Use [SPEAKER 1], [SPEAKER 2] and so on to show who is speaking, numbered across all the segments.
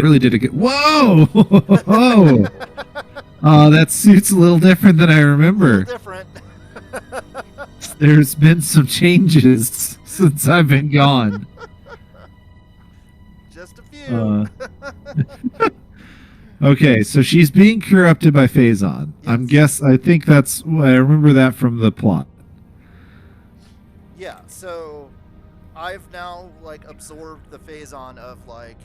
[SPEAKER 1] really did a good. Whoa! Whoa! Oh, that suit's a little different than I remember.
[SPEAKER 2] Different.
[SPEAKER 1] There's been some changes since I've been gone.
[SPEAKER 2] Just a few.
[SPEAKER 1] Okay, so she's being corrupted by Phaaze.
[SPEAKER 2] Yes.
[SPEAKER 1] I think that's. I remember that from the plot.
[SPEAKER 2] Yeah, so I've now like absorbed the Phaaze of like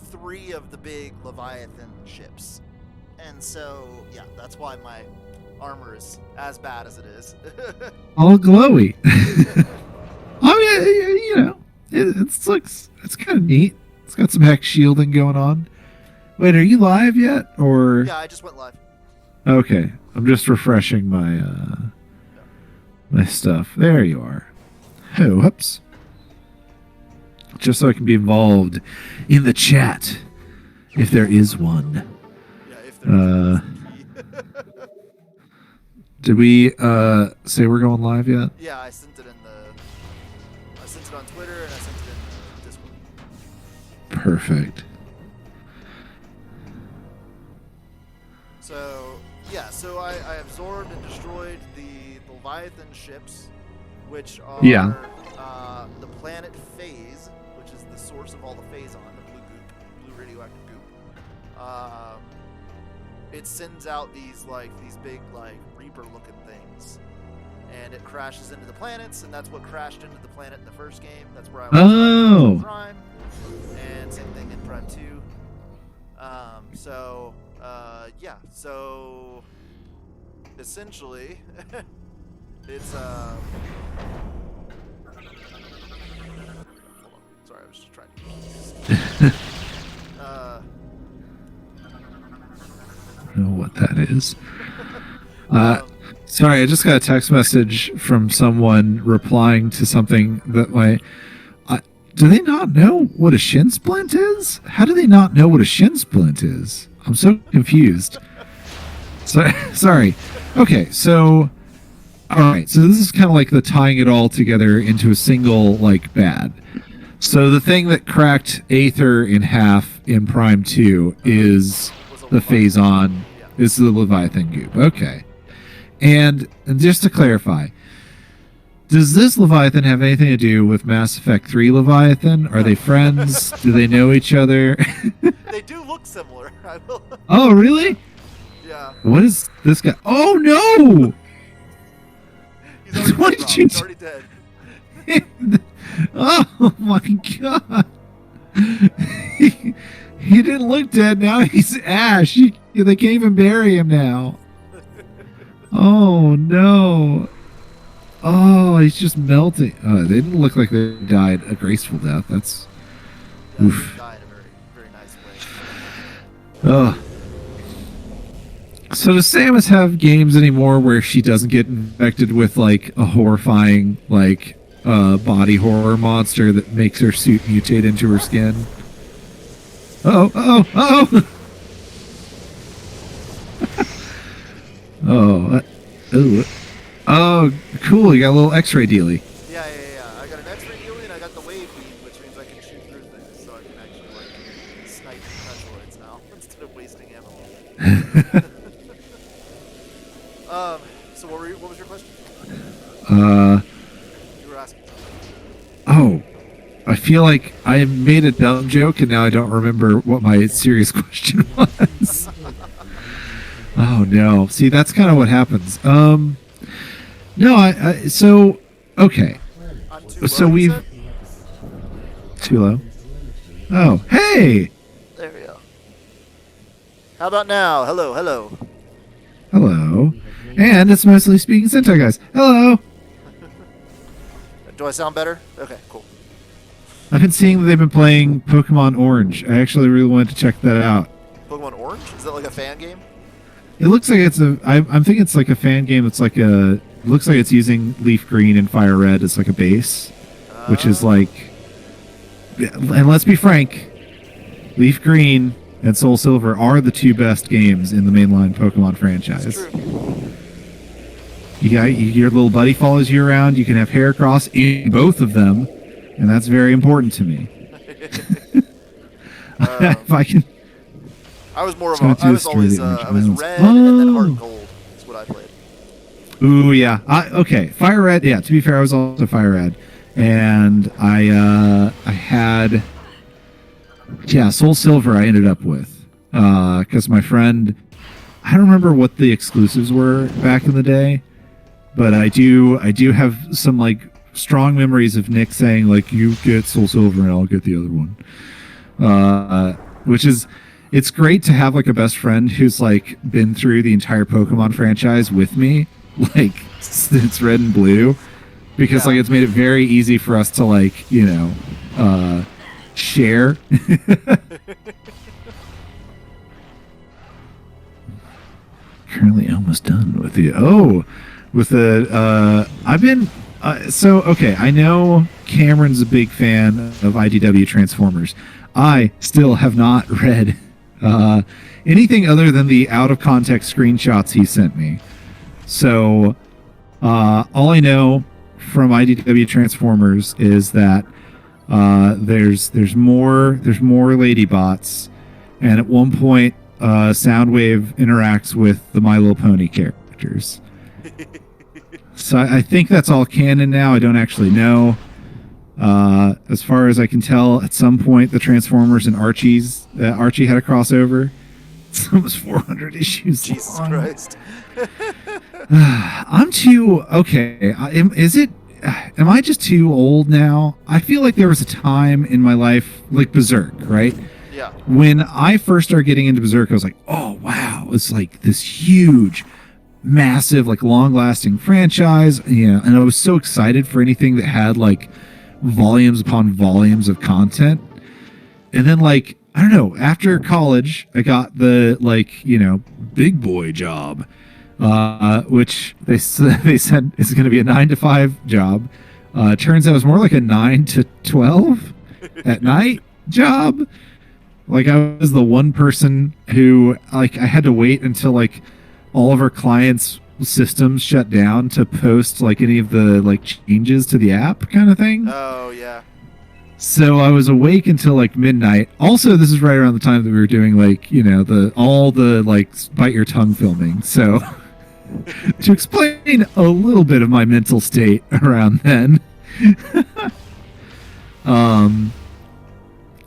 [SPEAKER 2] 3 of the big Leviathan ships. And so, yeah, that's why my armor is as bad as it is.
[SPEAKER 1] All glowy. I mean, you know, it's kind of neat. It's got some hex shielding going on. Wait, are you live yet, or?
[SPEAKER 2] Yeah, I just went live.
[SPEAKER 1] Okay, I'm just refreshing my my stuff. There you are. Oh, whoops. Just so I can be involved in the chat, if there is one.
[SPEAKER 2] Yeah, if there is.
[SPEAKER 1] Did we say we're going live yet?
[SPEAKER 2] Yeah, I sent it on Twitter and I sent it in Discord.
[SPEAKER 1] Perfect.
[SPEAKER 2] So, yeah, so I absorbed and destroyed the Leviathan ships, which are the planet Phaaze, which is the source of all the Phaaze, the blue radioactive goop. It sends out these big Reaper-looking things, and it crashes into the planets, and that's what crashed into the planet in the first game. That's where I was in Prime, and same thing in Prime 2. Yeah, so essentially, it's hold on. Sorry, I was just trying to.
[SPEAKER 1] I don't know what that is. Sorry, I just got a text message from someone replying to something that do they not know what a shin splint is? How do they not know what a shin splint is? I'm so confused. Sorry. Okay, so all right, so this is kind of like the tying it all together into a single bad. So the thing that cracked Aether in half in Prime 2 is the Phaaze, is the Leviathan goop. Okay. And just to clarify, does this Leviathan have anything to do with Mass Effect 3 Leviathan? Are they friends? Do they know each other?
[SPEAKER 2] They do look similar. I will.
[SPEAKER 1] Oh, really?
[SPEAKER 2] Yeah.
[SPEAKER 1] What is this guy? Oh, no!
[SPEAKER 2] He's already dead.
[SPEAKER 1] Oh, my God. He didn't look dead. Now he's ash. They can't even bury him now. Oh, no. Oh, he's just melting. They didn't look like they died a graceful death. That's... oof.
[SPEAKER 2] He died a very, very nice way.
[SPEAKER 1] Oh. So does Samus have games anymore where she doesn't get infected with, a horrifying, body horror monster that makes her suit mutate into her skin? Oh! Oh, cool. You got a little X-ray dealy.
[SPEAKER 2] Yeah. I got an X-ray dealy and I got the wave beam, which means I can shoot through things, so I can actually snipe Metroids now instead of wasting ammo. So what was your question? You were asking something.
[SPEAKER 1] Oh, I feel like I made a dumb joke and now I don't remember what my serious question was. Oh no! See, that's kind of what happens. No, so okay. So we've too low. Oh, hey!
[SPEAKER 2] There we go. How about now? Hello.
[SPEAKER 1] And it's mostly speaking Sentai guys. Hello.
[SPEAKER 2] Do I sound better? Okay, cool.
[SPEAKER 1] I've been seeing that they've been playing Pokemon Orange. I actually really wanted to check that out.
[SPEAKER 2] Pokemon Orange? Is that like a fan game?
[SPEAKER 1] It looks like it's I'm thinking it's like a fan game that's looks like it's using Leaf Green and Fire Red as a base, which is and let's be frank, Leaf Green and Soul Silver are the 2 best games in the mainline Pokemon franchise.
[SPEAKER 2] That's true.
[SPEAKER 1] Your little buddy follows you around, you can have Heracross in both of them, and that's very important to me. If I can.
[SPEAKER 2] I was more of
[SPEAKER 1] Let's
[SPEAKER 2] a.
[SPEAKER 1] go
[SPEAKER 2] I
[SPEAKER 1] to
[SPEAKER 2] was
[SPEAKER 1] the
[SPEAKER 2] always.
[SPEAKER 1] Street of
[SPEAKER 2] I was
[SPEAKER 1] Violence.
[SPEAKER 2] red and then
[SPEAKER 1] Oh.
[SPEAKER 2] heart gold. That's what I played.
[SPEAKER 1] Ooh, yeah. Okay, Fire Red. Yeah, to be fair, I was also Fire Red, and I had, Soul Silver. I ended up with because my friend. I don't remember what the exclusives were back in the day, but I do have some like strong memories of Nick saying like, "You get Soul Silver and I'll get the other one," which is. It's great to have like a best friend who's like been through the entire Pokemon franchise with me, like since Red and Blue, because like it's made it very easy for us to like share. Currently almost done with I've been okay. I know Cameron's a big fan of IDW Transformers. I still have not read anything other than the out of context screenshots he sent me. So all I know from IDW Transformers is that there's more ladybots, and at one point Soundwave interacts with the My Little Pony characters. So I think that's all canon now. I don't actually know. As far as I can tell, at some point the Transformers and Archie had a crossover. It's almost 400 issues
[SPEAKER 2] Jesus
[SPEAKER 1] long.
[SPEAKER 2] Christ.
[SPEAKER 1] I'm too okay. Am I just too old now? I feel like there was a time in my life, like Berserk, right?
[SPEAKER 2] Yeah.
[SPEAKER 1] When I first started getting into Berserk, I was like, oh wow, it's like this huge, massive, like long-lasting franchise. Yeah, and I was so excited for anything that had like volumes upon volumes of content. And then like, I don't know, after college, I got the big boy job, which they said is going to be a 9 to 5 job. Turns out it was more like a 9 to 12 at night job. Like I was the one person who like I had to wait until like all of our clients' systems shut down to post like any of the like changes to the app kind of thing.
[SPEAKER 2] Oh yeah.
[SPEAKER 1] So I was awake until like midnight. Also, this is right around the time that we were doing like all the like bite your tongue filming. So to explain a little bit of my mental state around then.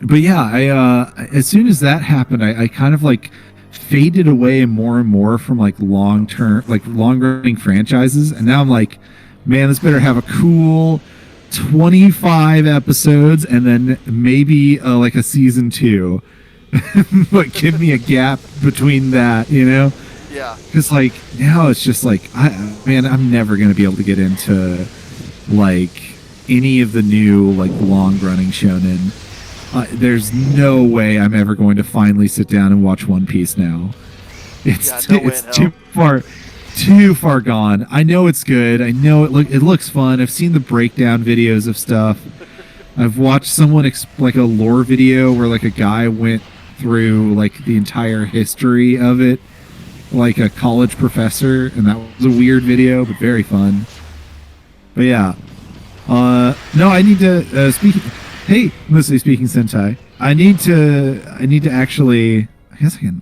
[SPEAKER 1] But yeah, I as soon as that happened, I kind of like faded away more and more from like long running franchises, and now I'm like, man, this better have a cool 25 episodes and then maybe like a season 2. But give me a gap between that,
[SPEAKER 2] Yeah.
[SPEAKER 1] because like now it's just like I'm never gonna be able to get into like any of the new like long running shonen. There's no way I'm ever going to finally sit down and watch One Piece now. It's too far gone. I know it's good. I know it looks fun. I've seen the breakdown videos of stuff. I've watched someone like a lore video where like a guy went through like the entire history of it, like a college professor, and that was a weird video, but very fun. But yeah, no, I need to speak. Hey, mostly speaking Sentai. I need to actually. I guess I can.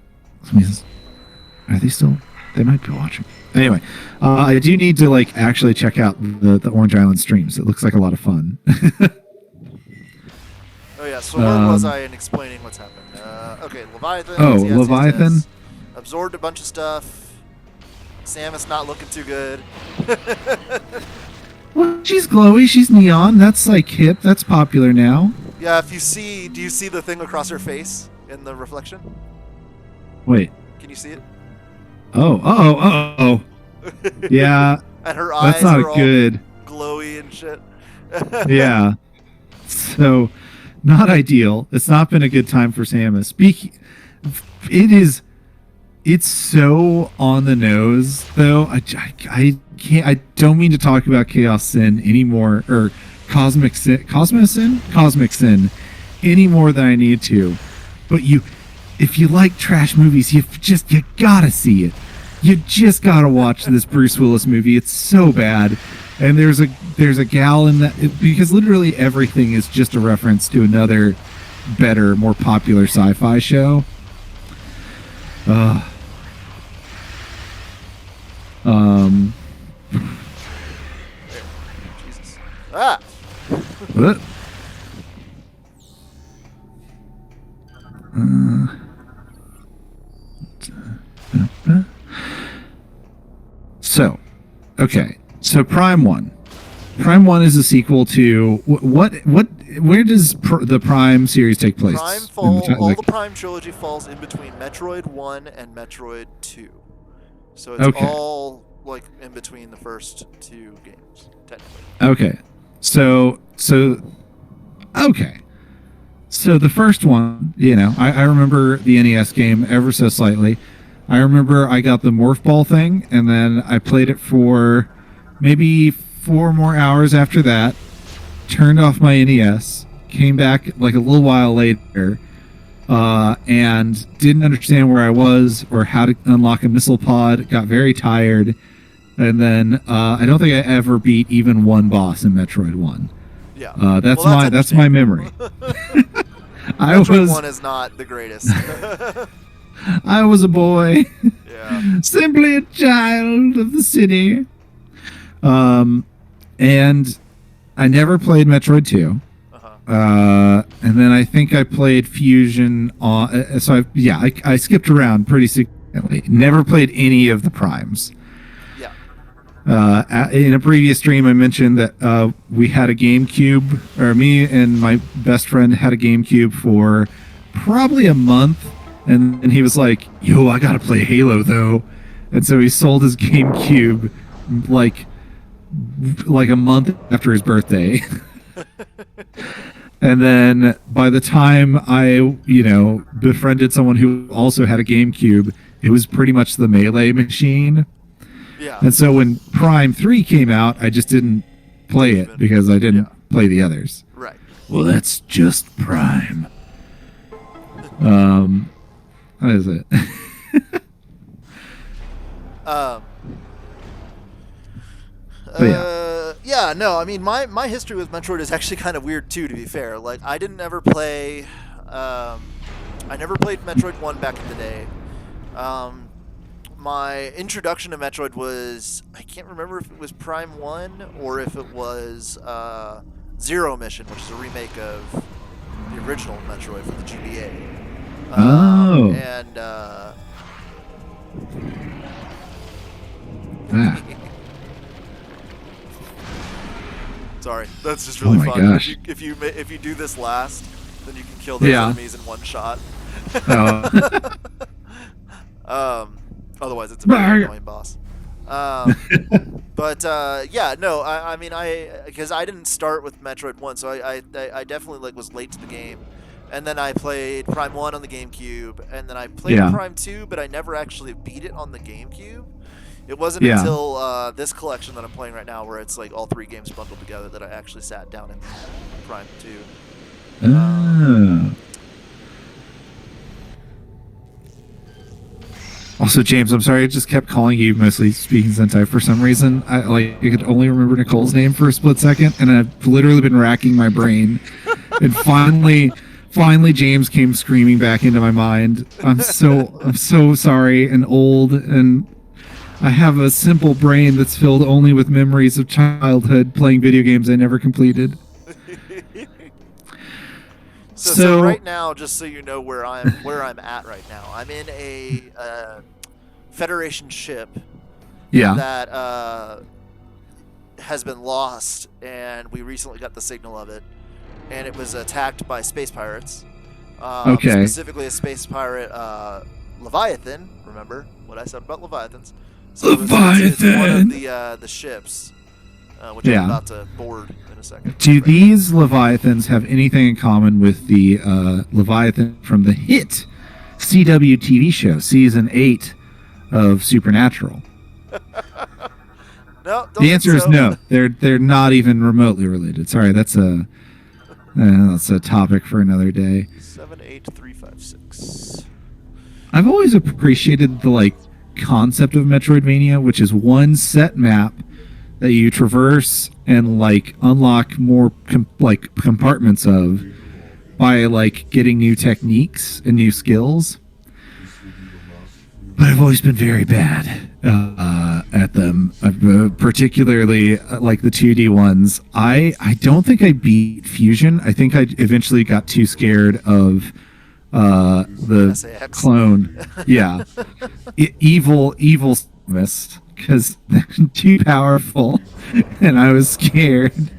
[SPEAKER 1] Are they still? They might be watching. Anyway, I do need to like actually check out the Orange Island streams. It looks like a lot of fun.
[SPEAKER 2] Oh yeah. So where was I in explaining what's happened? Okay, Leviathan.
[SPEAKER 1] Oh,
[SPEAKER 2] yes,
[SPEAKER 1] Leviathan.
[SPEAKER 2] Yes. Absorbed a bunch of stuff. Samus not looking too good.
[SPEAKER 1] Well, she's glowy. She's neon. That's like hip. That's popular now.
[SPEAKER 2] Yeah. If you see, do you see the thing across her face in the reflection?
[SPEAKER 1] Wait.
[SPEAKER 2] Can you see it?
[SPEAKER 1] Oh. Yeah.
[SPEAKER 2] And her eyes
[SPEAKER 1] That's not
[SPEAKER 2] are all
[SPEAKER 1] good.
[SPEAKER 2] glowy and shit.
[SPEAKER 1] Yeah. So, not ideal. It's not been a good time for Samus. It's so on the nose, though. I can't. I don't mean to talk about Chaos Sin anymore, or Cosmic Sin any more than I need to. But if you like trash movies, you gotta see it. You just gotta watch this Bruce Willis movie. It's so bad. And there's a gal in that, because literally everything is just a reference to another better, more popular sci-fi show.
[SPEAKER 2] Jesus. Ah!
[SPEAKER 1] What? So, okay. So Prime 1. Prime 1 is a sequel to where does the Prime series take place?
[SPEAKER 2] All the Prime trilogy falls in between Metroid 1 and Metroid 2. So it's all like in between the first two games, technically.
[SPEAKER 1] Okay. So the first one, I remember the NES game ever so slightly. I remember I got the Morph Ball thing, and then I played it for maybe 4 more hours after that, turned off my NES, came back like a little while later, and didn't understand where I was or how to unlock a missile pod, got very tired, and then I don't think I ever beat even one boss in Metroid 1.
[SPEAKER 2] Yeah.
[SPEAKER 1] That's my memory.
[SPEAKER 2] Metroid 1 is not the greatest.
[SPEAKER 1] I was a boy.
[SPEAKER 2] Yeah.
[SPEAKER 1] Simply a child of the city. And I never played Metroid 2. And then I think I played Fusion on. So I skipped around pretty significantly. Never played any of the Primes.
[SPEAKER 2] Yeah.
[SPEAKER 1] In a previous stream, I mentioned that we had a GameCube, or me and my best friend had a GameCube for probably a month. And he was like, yo, I gotta play Halo though. And so he sold his GameCube like a month after his birthday. And then by the time I, befriended someone who also had a GameCube, it was pretty much the Melee machine.
[SPEAKER 2] Yeah.
[SPEAKER 1] And so when Prime 3 came out, I just didn't play it because I didn't play the others.
[SPEAKER 2] Right.
[SPEAKER 1] Well, that's just Prime. What is it?
[SPEAKER 2] Yeah, no, I mean, my history with Metroid is actually kind of weird too, to be fair. Like, I didn't ever play, I never played Metroid 1 back in the day. My introduction to Metroid was, I can't remember if it was Prime 1 or if it was Zero Mission, which is a remake of the original Metroid for the GBA. And sorry, that's just really fun.
[SPEAKER 1] Gosh.
[SPEAKER 2] If you do this last, then you can kill those enemies in one shot. Otherwise, it's a very annoying boss. But I mean, because I didn't start with Metroid 1, so I definitely was late to the game. And then I played Prime 1 on the GameCube, and then I played Prime 2, but I never actually beat it on the GameCube. It wasn't until this collection that I'm playing right now, where it's like all 3 games bundled together, that I actually sat down and Prime 2.
[SPEAKER 1] Also, James, I'm sorry, I just kept calling you mostly Speaking Sentai for some reason. I could only remember Nicole's name for a split second, and I've literally been racking my brain. And finally, James came screaming back into my mind. I'm so sorry and old, and I have a simple brain that's filled only with memories of childhood playing video games I never completed.
[SPEAKER 2] So right now, just so you know where I'm at right now, I'm in a Federation ship that has been lost, and we recently got the signal of it, and it was attacked by space pirates. Specifically a space pirate, Leviathan. Remember what I said about Leviathans? So it's one of the ships, which I'm about to board in a second.
[SPEAKER 1] Do these Leviathans have anything in common with the Leviathan from the hit CW TV show, Season 8 of Supernatural?
[SPEAKER 2] No.
[SPEAKER 1] The answer is no. They're not even remotely related. Sorry, that's a topic for another day.
[SPEAKER 2] 78356.
[SPEAKER 1] I've always appreciated the concept of Metroidvania, which is one set map that you traverse and unlock more compartments of by like getting new techniques and new skills. But I've always been very bad at them, particularly like the 2D ones. I don't think I beat Fusion. I think I eventually got too scared of the
[SPEAKER 2] SAX.
[SPEAKER 1] clone. Yeah. Evil mist, because they're too powerful, and I was scared.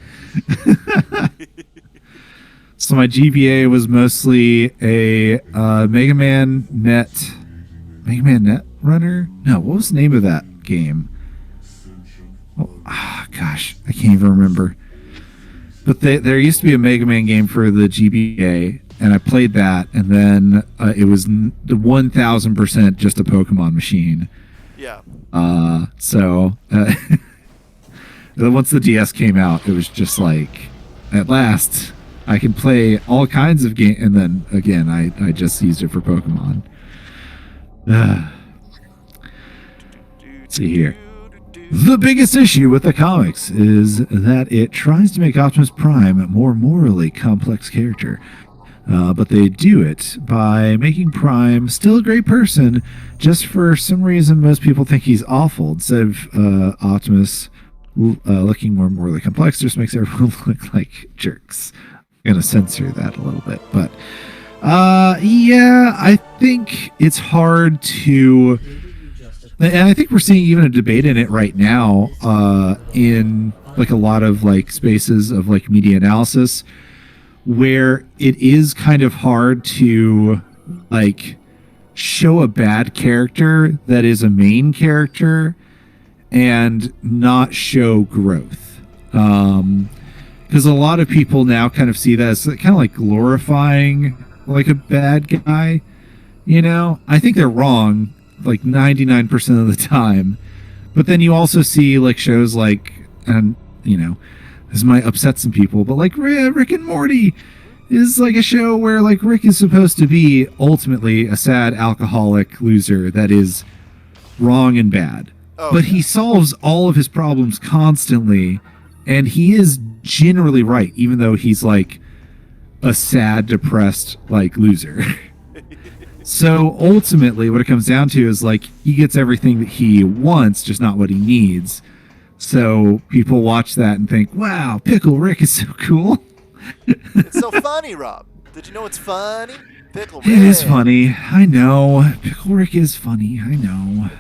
[SPEAKER 1] So my GBA was mostly a Mega Man Net Runner? No, what was the name of that game? Oh, gosh, I can't even remember. But there used to be a Mega Man game for the GBA, and I played that, and then it was 1,000% just a Pokemon machine.
[SPEAKER 2] Yeah.
[SPEAKER 1] So once the DS came out, it was just like, at last, I can play all kinds of games, and then again, I just used it for Pokemon. Let's see here. The biggest issue with the comics is that it tries to make Optimus Prime a more morally complex character. But they do it by making Prime still a great person, just for some reason most people think he's awful. Instead of Optimus looking more morally complex, just makes everyone look like jerks. I'm going to censor that a little bit, but yeah, I think it's hard to, and I think we're seeing even a debate in it right now in like a lot of like spaces of like media analysis, where it is kind of hard to like show a bad character that is a main character and not show growth. Because a lot of people now kind of see that as kind of like glorifying like a bad guy, you know? I think they're wrong like 99% of the time. But then you also see like shows like, and you know, this might upset some people, but like Rick and Morty is like a show where like Rick is supposed to be ultimately a sad alcoholic loser that is wrong and bad. Oh, but he solves all of his problems constantly, and he is generally right, even though he's like a sad, depressed like loser. So ultimately what it comes down to is like he gets everything that he wants, just not what he needs. So people watch that and think, wow, Pickle Rick is so cool.
[SPEAKER 2] It's so funny, Rob. Did you know it's funny? Pickle Rick.
[SPEAKER 1] It is funny. I know. Pickle Rick is funny. I know.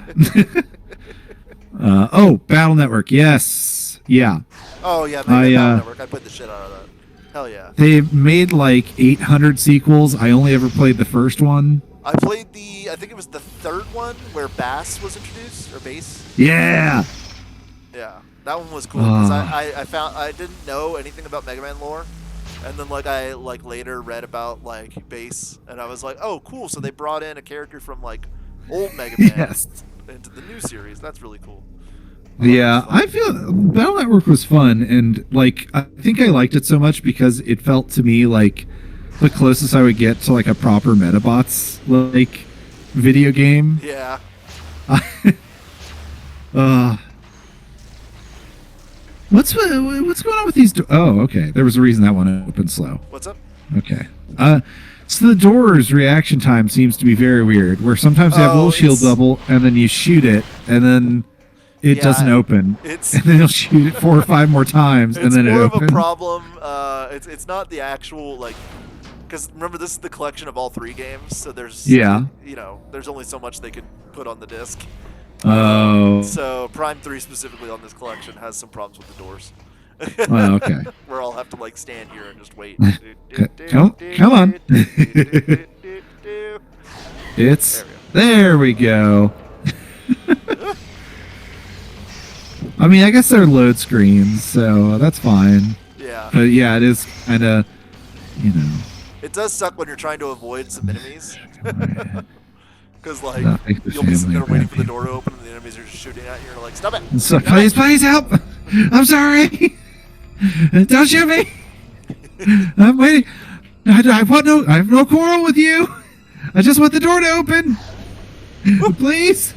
[SPEAKER 1] Oh, Battle Network. Yes. Yeah.
[SPEAKER 2] Oh, yeah. Battle Network. I played the shit out of that. Hell yeah.
[SPEAKER 1] They've made like 800 sequels. I only ever played the first one.
[SPEAKER 2] I played I think it was the third one where Bass was introduced, or Bass.
[SPEAKER 1] Yeah.
[SPEAKER 2] Yeah, that one was cool because I didn't know anything about Mega Man lore, and then like I like later read about like Bass, and I was like, oh cool, so they brought in a character from like old Mega Man into the new series. That's really cool.
[SPEAKER 1] Yeah, I feel Battle Network was fun, and like I think I liked it so much because it felt to me like the closest I would get to like a proper Metabots like video game.
[SPEAKER 2] Yeah.
[SPEAKER 1] What's going on with these? Oh, okay. There was a reason that one opened slow.
[SPEAKER 2] What's up?
[SPEAKER 1] Okay. So the door's reaction time seems to be very weird. Where sometimes they have a little shield bubble, and then you shoot it, and then it doesn't open. And then you'll shoot it 4 or 5 more times, and then it opens.
[SPEAKER 2] It's more of a problem. It's not the actual like. Because remember, this is the collection of all 3 games, so there's there's only so much they could put on the disc.
[SPEAKER 1] Oh.
[SPEAKER 2] So Prime 3 specifically on this collection has some problems with the doors.
[SPEAKER 1] Oh, okay.
[SPEAKER 2] Where I'll have to like stand here and just wait.
[SPEAKER 1] Come on. There we go. I mean, I guess they're load screens, so that's fine.
[SPEAKER 2] Yeah.
[SPEAKER 1] But yeah, it is kind of, you know.
[SPEAKER 2] It does suck when you're trying to avoid some enemies. Because, like, you'll be sitting there waiting for the door to open and the enemies are just shooting at you and you're like, stop it!
[SPEAKER 1] So, please help! I'm sorry! Don't shoot me! I'm waiting. I have no quarrel with you! I just want the door to open! Please!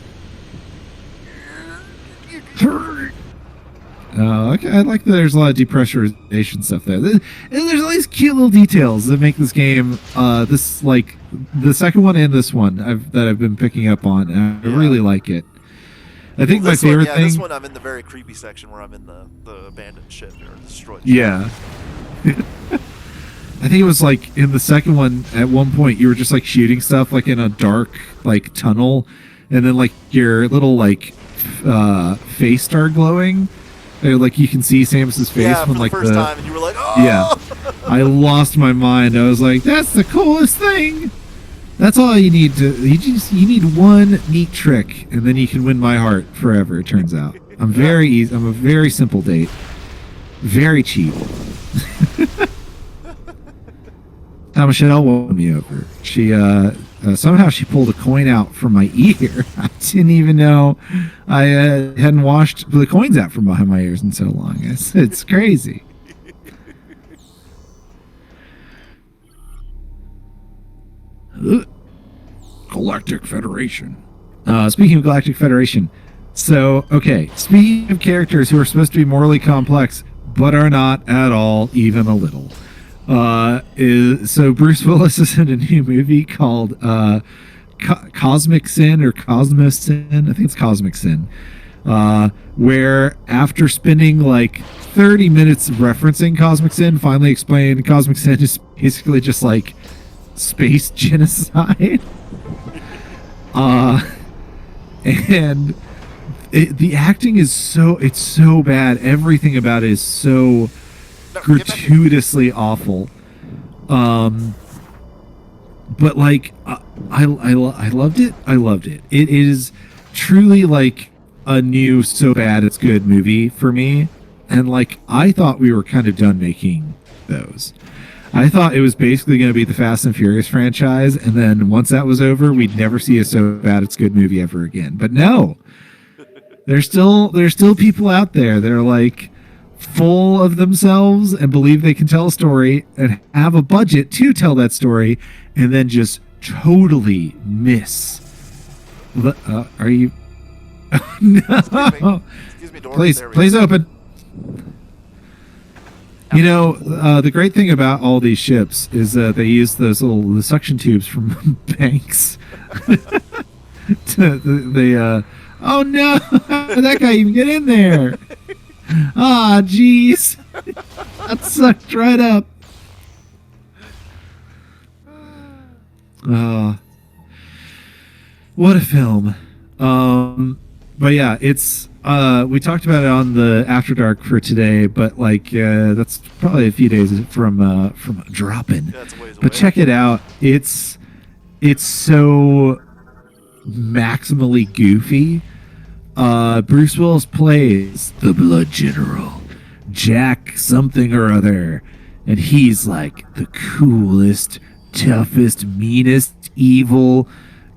[SPEAKER 1] Okay, I like that there's a lot of depressurization stuff there. And there's all these cute little details that make this game, this, like, the second one and this one that I've been picking up on, and I really like it. I think my favorite thing...
[SPEAKER 2] this one I'm in the very creepy section where I'm in the abandoned ship or destroyed ship.
[SPEAKER 1] Yeah. I think it was, like, in the second one, at one point, you were just, like, shooting stuff, like, in a dark, like, tunnel, and then, like, your little, like, face started glowing. Like, you can see Samus's face when, like,
[SPEAKER 2] the first time, and you were like, oh!
[SPEAKER 1] Yeah. I lost my mind. I was like, that's the coolest thing! That's all you need to... You need one neat trick, and then you can win my heart forever, it turns out. I'm very easy. I'm a very simple date. Very cheap. Now Michelle won me over. She, somehow she pulled a coin out from my ear. I didn't even know I hadn't washed the coins out from behind my ears in so long. It's crazy. Galactic Federation. Speaking of Galactic Federation, so, okay, speaking of characters who are supposed to be morally complex, but are not at all, even a little. So Bruce Willis is in a new movie called Cosmic Sin or Cosmos Sin. I think it's Cosmic Sin. Where after spending like 30 minutes referencing Cosmic Sin, finally explained Cosmic Sin is basically just like space genocide. And the acting is so bad. Everything about it is so gratuitously awful. But like I loved it. I loved it. It is truly like a new so bad it's good movie for me. And like I thought we were kind of done making those. I thought it was basically going to be the Fast and Furious franchise, and then once that was over, we'd never see a so bad it's good movie ever again. But no. There's still people out there that are like full of themselves and believe they can tell a story and have a budget to tell that story, and then just totally miss. Are you? No.
[SPEAKER 2] Excuse me, Doris.
[SPEAKER 1] Please open. You know, the great thing about all these ships is that they use those the suction tubes from banks. Oh no! That guy even get in there? Ah, jeez. That sucked right up. What a film. But yeah, it's we talked about it on the After Dark for today, but like that's probably a few days from dropping.
[SPEAKER 2] Yeah, it's a ways
[SPEAKER 1] but
[SPEAKER 2] away.
[SPEAKER 1] check it out. It's so maximally goofy. Bruce Willis plays the Blood General, Jack something or other, and he's like the coolest, toughest, meanest, evil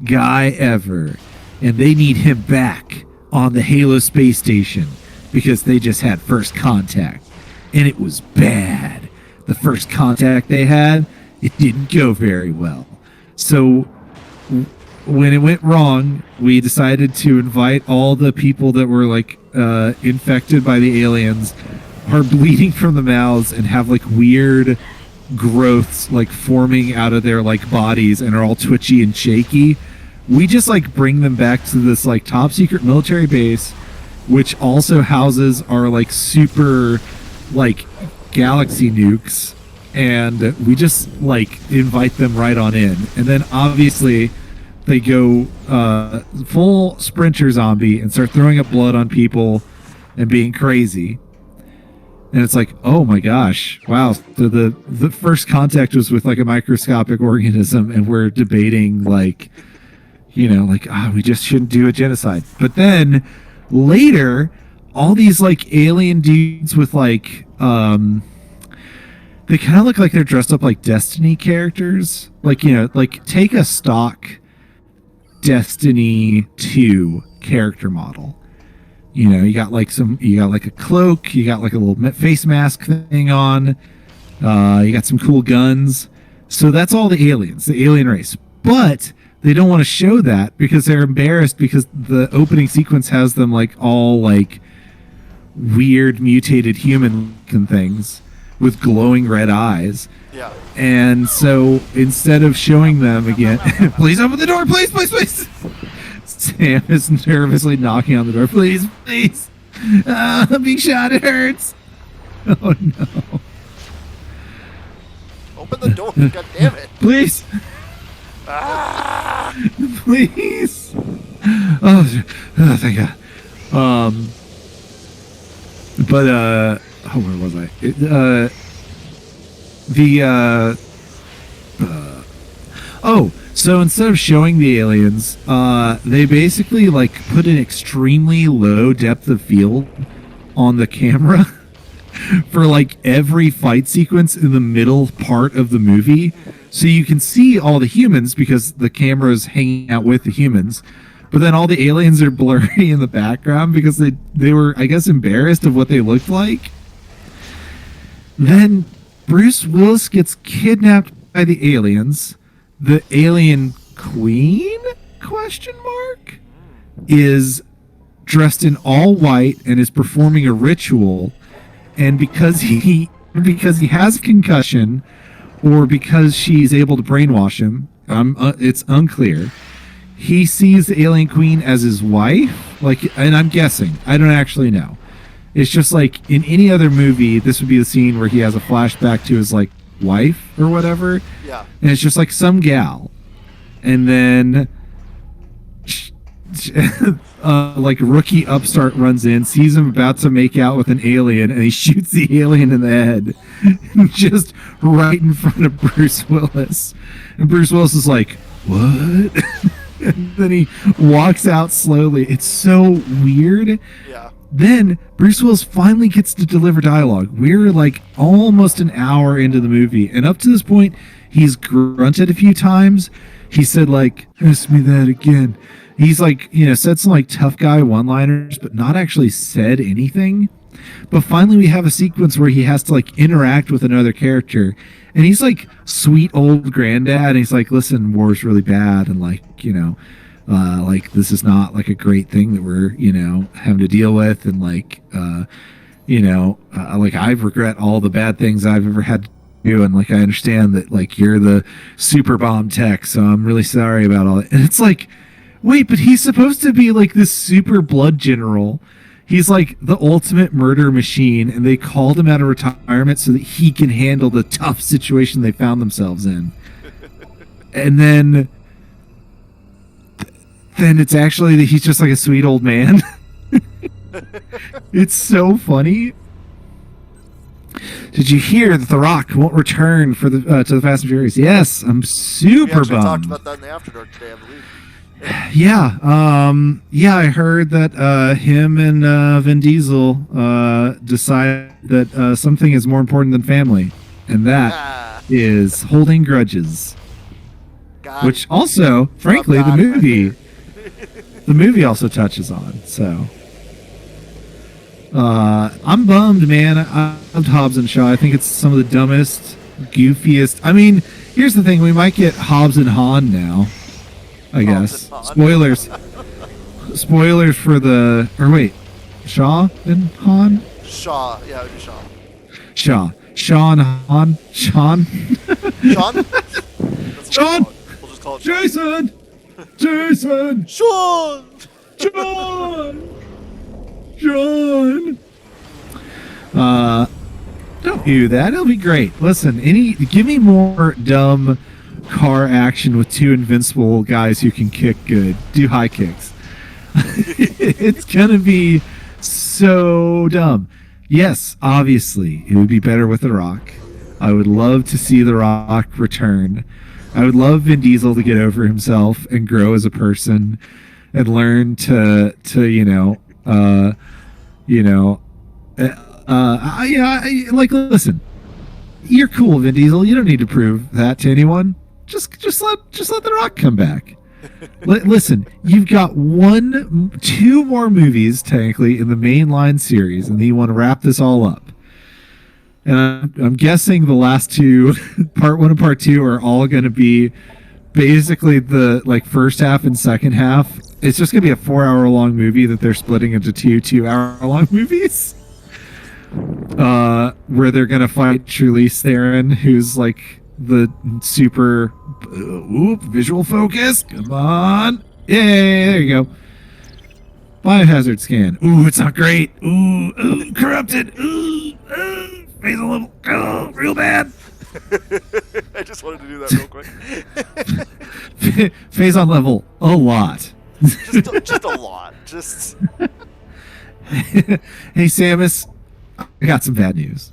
[SPEAKER 1] guy ever. And they need him back on the Halo space station because they just had first contact, and it was bad. The first contact they had, it didn't go very well. So when it went wrong, we decided to invite all the people that were like infected by the aliens, are bleeding from the mouths, and have like weird growths like forming out of their like bodies and are all twitchy and shaky. We just like bring them back to this like top secret military base, which also houses our like super like galaxy nukes, and we just like invite them right on in. And then obviously they go full sprinter zombie and start throwing up blood on people and being crazy. And it's like, oh my gosh, wow. So the first contact was with like a microscopic organism, and we're debating like, you know, like, we just shouldn't do a genocide. But then later, all these like alien dudes with like they kind of look like they're dressed up like Destiny characters. Like, you know, like take a stock Destiny 2 character model. You know, you got like a cloak, you got like a little face mask thing on, you got some cool guns. So that's all the aliens, the alien race. But they don't want to show that because they're embarrassed, because the opening sequence has them like all like weird mutated human looking things with glowing red eyes.
[SPEAKER 2] Yeah.
[SPEAKER 1] And so instead of showing them again, please open the door, please, please, please. Sam is nervously knocking on the door. Please, please. I'm being shot. It hurts. Oh no.
[SPEAKER 2] Open the door. God damn it.
[SPEAKER 1] Please.
[SPEAKER 2] Ah!
[SPEAKER 1] Please. Oh, thank God. But where was I? So instead of showing the aliens, they basically like put an extremely low depth of field on the camera for like every fight sequence in the middle part of the movie, so you can see all the humans because the camera is hanging out with the humans, but then all the aliens are blurry in the background because they were, I guess, embarrassed of what they looked like. Then Bruce Willis gets kidnapped by the aliens. The alien queen, question mark, is dressed in all white and is performing a ritual. And because he has a concussion, or because she's able to brainwash him, it's unclear. He sees the alien queen as his wife, and I'm guessing, I don't actually know. It's just like in any other movie, this would be the scene where he has a flashback to his like wife or whatever.
[SPEAKER 2] Yeah.
[SPEAKER 1] And it's just like some gal, and then like rookie upstart runs in, sees him about to make out with an alien, and he shoots the alien in the head, just right in front of Bruce Willis. And Bruce Willis is like, "What?" And then he walks out slowly. It's so weird.
[SPEAKER 2] Yeah.
[SPEAKER 1] Then Bruce Willis finally gets to deliver dialogue. We're like almost an hour into the movie, and up to this point, he's grunted a few times. He said like, "Ask me that again." He's like, said some like tough guy one-liners, but not actually said anything. But finally we have a sequence where he has to like interact with another character, and he's like sweet old granddad, and he's like, "Listen, war's really bad, and like, like this is not like a great thing that we're, having to deal with, and like, like I regret all the bad things I've ever had to do, and like I understand that like you're the super bomb tech, so I'm really sorry about all that." And it's like, wait, but he's supposed to be like this super blood general. He's like the ultimate murder machine, and they called him out of retirement so that he can handle the tough situation they found themselves in. And then it's actually that he's just like a sweet old man. It's so funny. Did you hear that The Rock won't return for the to the Fast and Furious? Yes, I'm super
[SPEAKER 2] We actually
[SPEAKER 1] bummed.
[SPEAKER 2] talked about that in the After Dark today, I believe.
[SPEAKER 1] Yeah, I heard that him and Vin Diesel decided that something is more important than family, and that is holding grudges.
[SPEAKER 2] God.
[SPEAKER 1] Which also, frankly, the movie also touches on. So, I'm bummed, man. I loved Hobbs and Shaw. I think it's some of the dumbest, goofiest. I mean, here's the thing: we might get Hobbs and Han now. I guess. Spoilers. Spoilers for the... Or wait. Shaw and Han?
[SPEAKER 2] Shaw. Yeah, it would be Shaw.
[SPEAKER 1] Shaw. Shaw and Han? Sean?
[SPEAKER 2] Sean? That's
[SPEAKER 1] Sean!
[SPEAKER 2] We'll just call it Sean.
[SPEAKER 1] Jason! Jason!
[SPEAKER 2] Sean!
[SPEAKER 1] John! John! Don't do that. It'll be great. Listen, give me more dumb car action with two invincible guys who can kick good. Do high kicks. It's gonna be so dumb. Yes, obviously, it would be better with The Rock. I would love to see The Rock return. I would love Vin Diesel to get over himself and grow as a person and learn to listen. You're cool, Vin Diesel. You don't need to prove that to anyone. Just let The Rock come back. Listen, you've got 2 more movies technically in the mainline series, and then you want to wrap this all up. And I'm guessing the last 2, part 1 and part 2, are all going to be basically the like first half and second half. It's just going to be a 4-hour long movie that they're splitting into 2 2-hour long movies. where they're gonna fight Charlize Theron, who's like the super visual focus. Come on, yay! There you go. Biohazard scan. Ooh, it's not great. Ooh, corrupted. Ooh, phase on level. Oh, real bad.
[SPEAKER 2] I just wanted to do that real quick.
[SPEAKER 1] Phase on level a lot.
[SPEAKER 2] just a lot. Just.
[SPEAKER 1] Hey, Samus, I got some bad news.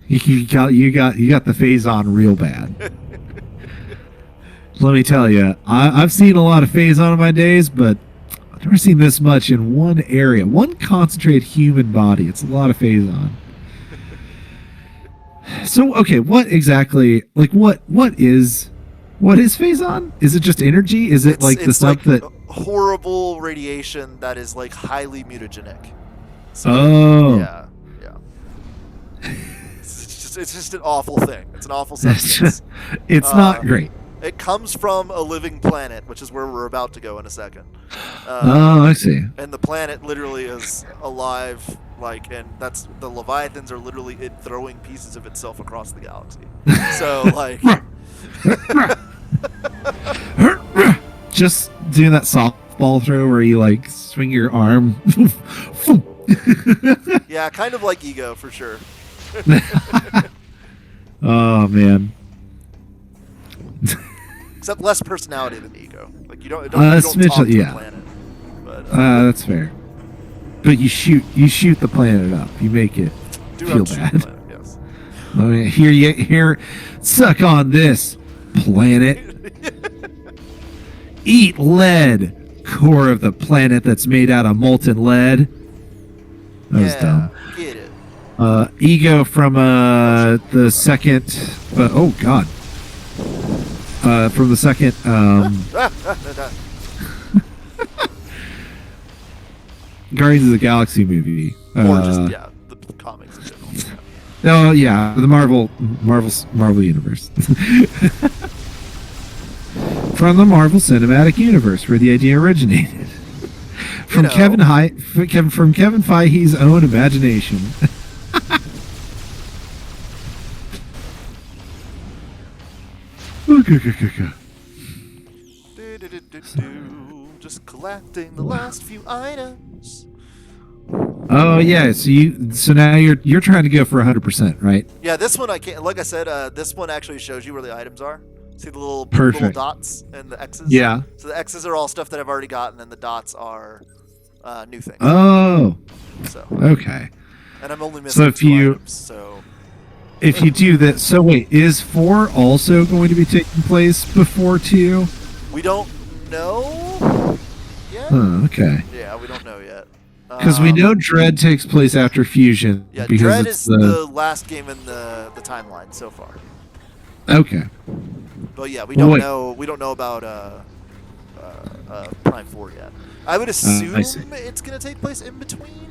[SPEAKER 1] You got the phase on real bad. Let me tell you, I've seen a lot of phase on in my days, but I've never seen this much in one area, one concentrated human body. It's a lot of phase on. So, okay, what exactly, like, what is phase on? Is it just energy? Is it the stuff that
[SPEAKER 2] horrible radiation that is like highly mutagenic? So,
[SPEAKER 1] oh,
[SPEAKER 2] yeah. It's just an awful thing. It's an awful substance.
[SPEAKER 1] It's not great.
[SPEAKER 2] It comes from a living planet, which is where we're about to go in a second.
[SPEAKER 1] Oh, I see.
[SPEAKER 2] And the planet literally is alive, and that's the Leviathans are literally throwing pieces of itself across the galaxy. So, like,
[SPEAKER 1] just doing that softball throw where you like swing your arm.
[SPEAKER 2] Yeah, kind of like Ego for sure.
[SPEAKER 1] Oh man.
[SPEAKER 2] Except less personality than Ego. Like you don't talk to the planet. But,
[SPEAKER 1] that's fair. But you shoot the planet up. You make it feel bad.
[SPEAKER 2] Planet, yes.
[SPEAKER 1] I mean, here, suck on this, planet. Eat lead, core of the planet that's made out of molten lead. That was dumb.
[SPEAKER 2] Get it.
[SPEAKER 1] Ego from the second. Oh God. From the second. Guardians of the Galaxy movie.
[SPEAKER 2] Or just the comics in general.
[SPEAKER 1] Oh yeah, the Marvel universe. From the Marvel Cinematic Universe, where the idea originated. From Kevin Feige's own imagination.
[SPEAKER 2] Just collecting the last few items.
[SPEAKER 1] Oh yeah, so now you're trying to go for 100%, right?
[SPEAKER 2] Yeah, this one I can't. Like I said, this one actually shows you where the items are. See the little dots and the X's.
[SPEAKER 1] Yeah.
[SPEAKER 2] So the X's are all stuff that I've already gotten, and the dots are new things.
[SPEAKER 1] Oh.
[SPEAKER 2] So.
[SPEAKER 1] Okay.
[SPEAKER 2] And I'm only missing two items, so.
[SPEAKER 1] If you do that, so wait, is 4 also going to be taking place before 2?
[SPEAKER 2] We don't know yet.
[SPEAKER 1] Oh, okay.
[SPEAKER 2] Yeah, we don't know yet.
[SPEAKER 1] Because we know Dread takes place after Fusion.
[SPEAKER 2] Yeah,
[SPEAKER 1] because
[SPEAKER 2] Dread is the last game in the timeline so far.
[SPEAKER 1] Okay.
[SPEAKER 2] But yeah, we don't know. We don't know about Prime 4 yet. I would assume it's gonna take place in between.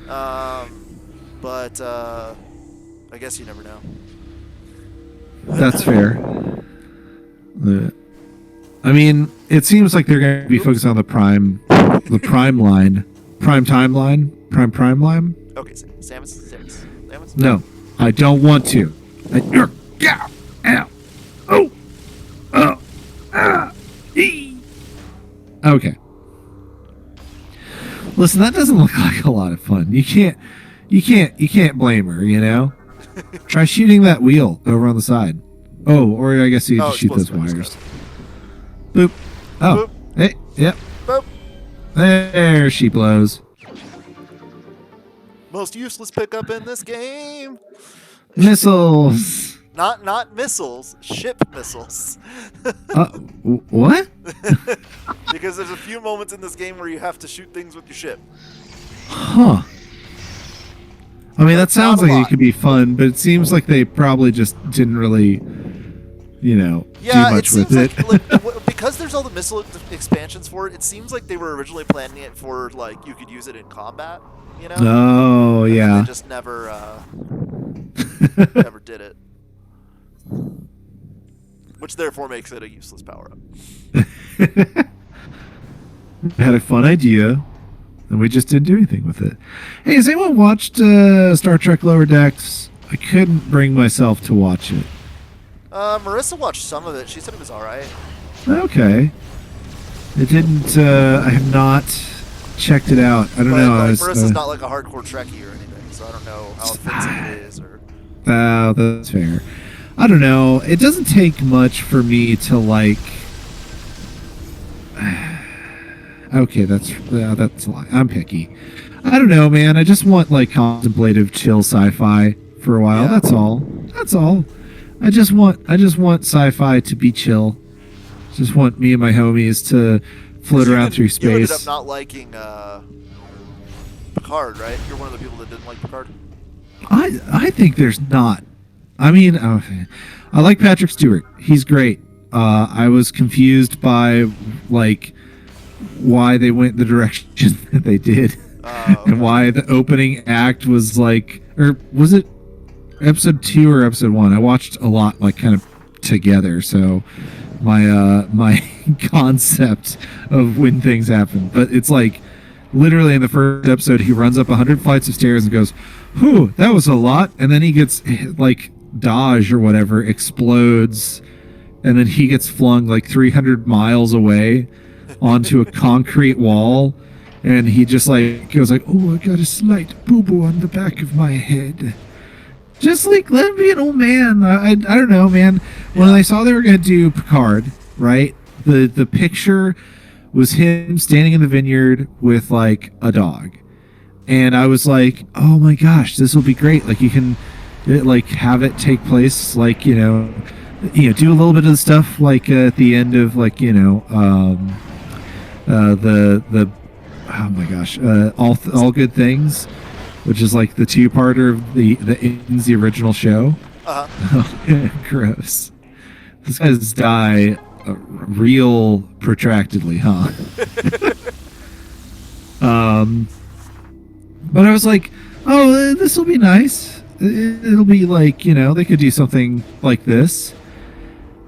[SPEAKER 2] But I guess you never know.
[SPEAKER 1] That's fair. I mean, it seems like they're going to be focused on the prime line, prime timeline, prime line.
[SPEAKER 2] Okay, Samus.
[SPEAKER 1] No, I don't want to. Okay. Listen, that doesn't look like a lot of fun. You can't blame her, you know? Try shooting that wheel over on the side. Oh, or I guess you just shoot those wires. Boop. Oh. Boop. Hey, yep.
[SPEAKER 2] Boop.
[SPEAKER 1] There she blows.
[SPEAKER 2] Most useless pickup in this game.
[SPEAKER 1] Missiles.
[SPEAKER 2] Not missiles, ship missiles.
[SPEAKER 1] What?
[SPEAKER 2] Because there's a few moments in this game where you have to shoot things with your ship.
[SPEAKER 1] Huh. I mean, that sounds like it could be fun, but it seems like they probably just didn't really, do much with it.
[SPEAKER 2] Like, because there's all the missile expansions for it, it seems like they were originally planning it for, like, you could use it in combat, you know?
[SPEAKER 1] Oh, yeah.
[SPEAKER 2] They just never did it. Which therefore makes it a useless power-up.
[SPEAKER 1] Had a fun idea. and we just didn't do anything with it. Hey, has anyone watched Star Trek Lower Decks? I couldn't bring myself to watch it.
[SPEAKER 2] Marissa watched some of it. She said it was all right.
[SPEAKER 1] Okay. It didn't. I have not checked it out. I don't know.
[SPEAKER 2] Marissa's not like a hardcore Trekkie or anything, so I don't know how offensive it is. Or
[SPEAKER 1] that's fair. I don't know. It doesn't take much for me to like. Okay, that's a lie. I'm picky. I don't know, man. I just want like contemplative, chill sci-fi for a while.
[SPEAKER 2] Yeah.
[SPEAKER 1] That's all. I just want sci-fi to be chill. Just want me and my homies to float around through space.
[SPEAKER 2] You ended up not liking Picard, right? You're one of the people that didn't like Picard.
[SPEAKER 1] I think there's not. I mean, I like Patrick Stewart. He's great. I was confused by like why they went the direction that they did, okay. And why the opening act was like, or was it episode 2 or episode 1? I watched a lot like kind of together, so my concept of when things happen. But it's like literally in the first episode, he runs up 100 flights of stairs and goes, "Whew, that was a lot," and then he gets like Dodge or whatever explodes, and then he gets flung like 300 miles away onto a concrete wall, and he just like goes like, "Oh, I got a slight boo-boo on the back of my head." Just like, let him be an old man. I don't know, man. When I saw they were going to do Picard, right, the picture was him standing in the vineyard with like a dog, and I was like, oh my gosh, this will be great. Like you can like have it take place like do a little bit of the stuff like at the end of like the oh my gosh, all good things, which is like the 2-parter of the ends the original show. Gross. These guys die real protractedly, huh? But I was like, oh, this will be nice. It'll be like, they could do something like this.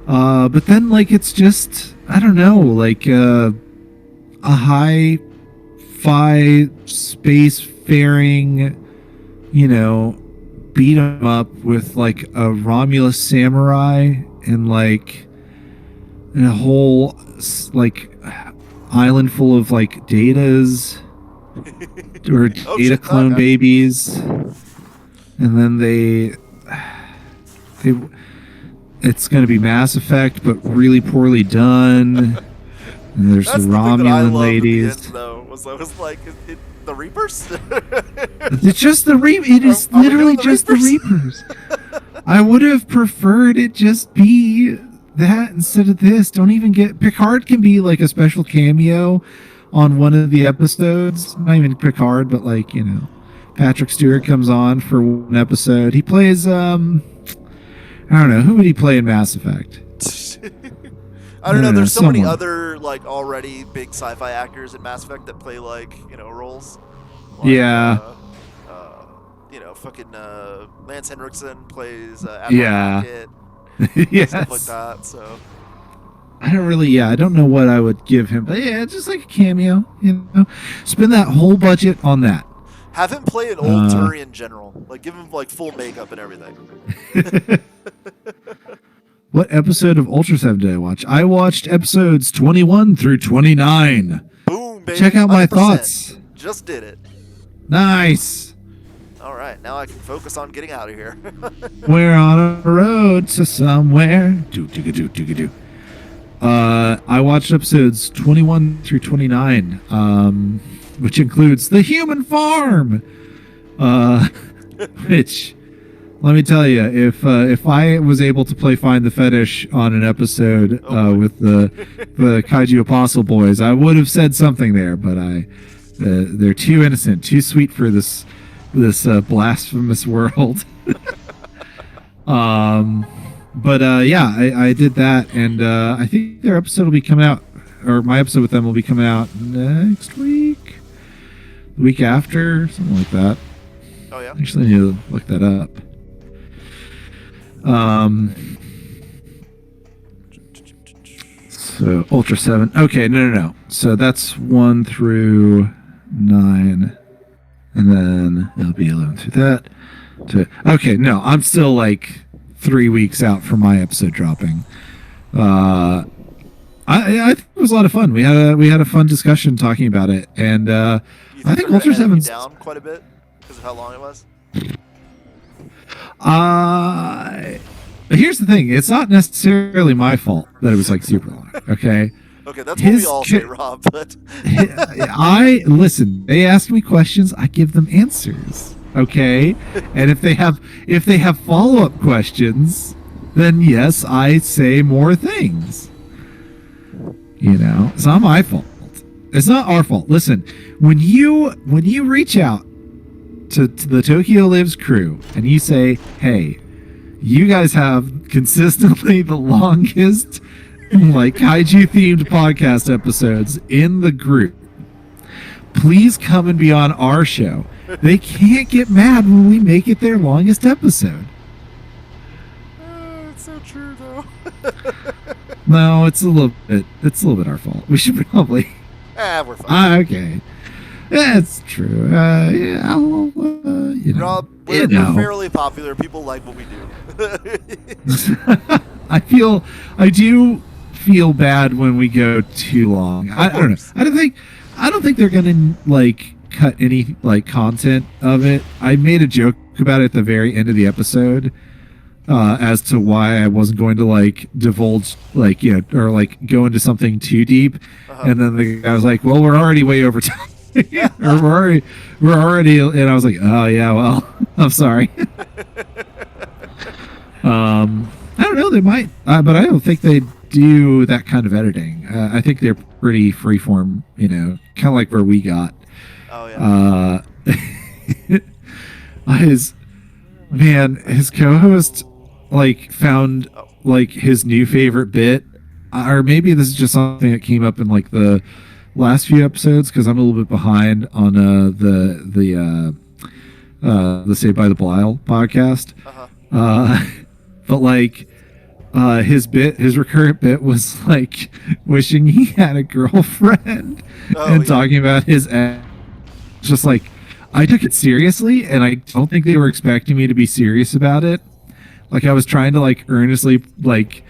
[SPEAKER 1] But then like it's just, I don't know, like a hi-fi space-faring, beat 'em up with like a Romulus samurai and like a whole like island full of like Datas or Data clone babies, and then it's going to be Mass Effect but really poorly done. And there's the Romulan ladies.
[SPEAKER 2] Was like the Reapers?
[SPEAKER 1] It's just the Reapers. It is literally just the Reapers. I would have preferred it just be that instead of this. Don't even get Picard can be like a special cameo on one of the episodes. Not even Picard, but like Patrick Stewart comes on for one episode. He plays I don't know, who would he play in Mass Effect?
[SPEAKER 2] I don't know. There's so many other like already big sci-fi actors in Mass Effect that play like roles. Like,
[SPEAKER 1] yeah.
[SPEAKER 2] Fucking Lance Henriksen plays Admiral Rocket.
[SPEAKER 1] Yes.
[SPEAKER 2] Stuff like that. So
[SPEAKER 1] I don't know what I would give him, but yeah, just like a cameo. Spend that whole budget on that.
[SPEAKER 2] Have him play an old Turian general. Like give him like full makeup and everything.
[SPEAKER 1] What episode of Ultra 7 did I watch? I watched episodes 21 through 29.
[SPEAKER 2] Boom, baby.
[SPEAKER 1] Check out my
[SPEAKER 2] 100%.
[SPEAKER 1] thoughts.
[SPEAKER 2] Just did it.
[SPEAKER 1] Nice.
[SPEAKER 2] All right, now I can focus on getting out of here.
[SPEAKER 1] We're on a road to somewhere. I watched episodes 21 through 29, which includes the human farm, which... Let me tell you, if I was able to play Find the Fetish on an episode with the Kaiju Apostle Boys, I would have said something there. But they're too innocent, too sweet for this blasphemous world. But I did that, and I think their episode will be coming out, or my episode with them will be coming out next week, the week after, something like that.
[SPEAKER 2] Oh yeah.
[SPEAKER 1] Actually, I need to look that up. So Ultra 7. Okay, no. So that's 1 through 9, and then it'll be 11 through that. Okay, no, I'm still like 3 weeks out from my episode dropping. I think it was a lot of fun. We had a fun discussion talking about it, and I think Ultra 7's
[SPEAKER 2] down quite a bit because of how long it was.
[SPEAKER 1] Here's the thing: it's not necessarily my fault that it was like super long. Okay.
[SPEAKER 2] Okay, that's what we all say, Rob. But
[SPEAKER 1] I listen. They ask me questions. I give them answers. Okay, and if they have follow-up questions, then yes, I say more things. You know, it's not my fault. It's not our fault. Listen, when you reach out to the Tokyo Lives crew and you say, "Hey, you guys have consistently the longest like kaiju themed podcast episodes in the group. Please come and be on our show." They can't get mad when we make it their longest episode.
[SPEAKER 2] It's so true, though.
[SPEAKER 1] No, it's a little bit our fault. We should probably.
[SPEAKER 2] We're fine.
[SPEAKER 1] Okay. That's true. Yeah, well, you know.
[SPEAKER 2] Rob, we're fairly popular. People like what we do.
[SPEAKER 1] I do feel bad when we go too long. I don't know. I don't think they're gonna like cut any like content of it. I made a joke about it at the very end of the episode as to why I wasn't going to like divulge like or like go into something too deep. And then the guy was like, "Well, we're already way over time." or we're already, and I was like, "Oh yeah, well, I'm sorry." I don't know. They might, but I don't think they do that kind of editing. I think they're pretty freeform, kind of like where we got.
[SPEAKER 2] Oh yeah.
[SPEAKER 1] His co-host like found like his new favorite bit, or maybe this is just something that came up in like the last few episodes because I'm a little bit behind on the Saved by the Belial podcast. But like his recurrent bit was like wishing he had a girlfriend and talking about his ex. Just like, I took it seriously, and I don't think they were expecting me to be serious about it. Like, I was trying to like earnestly like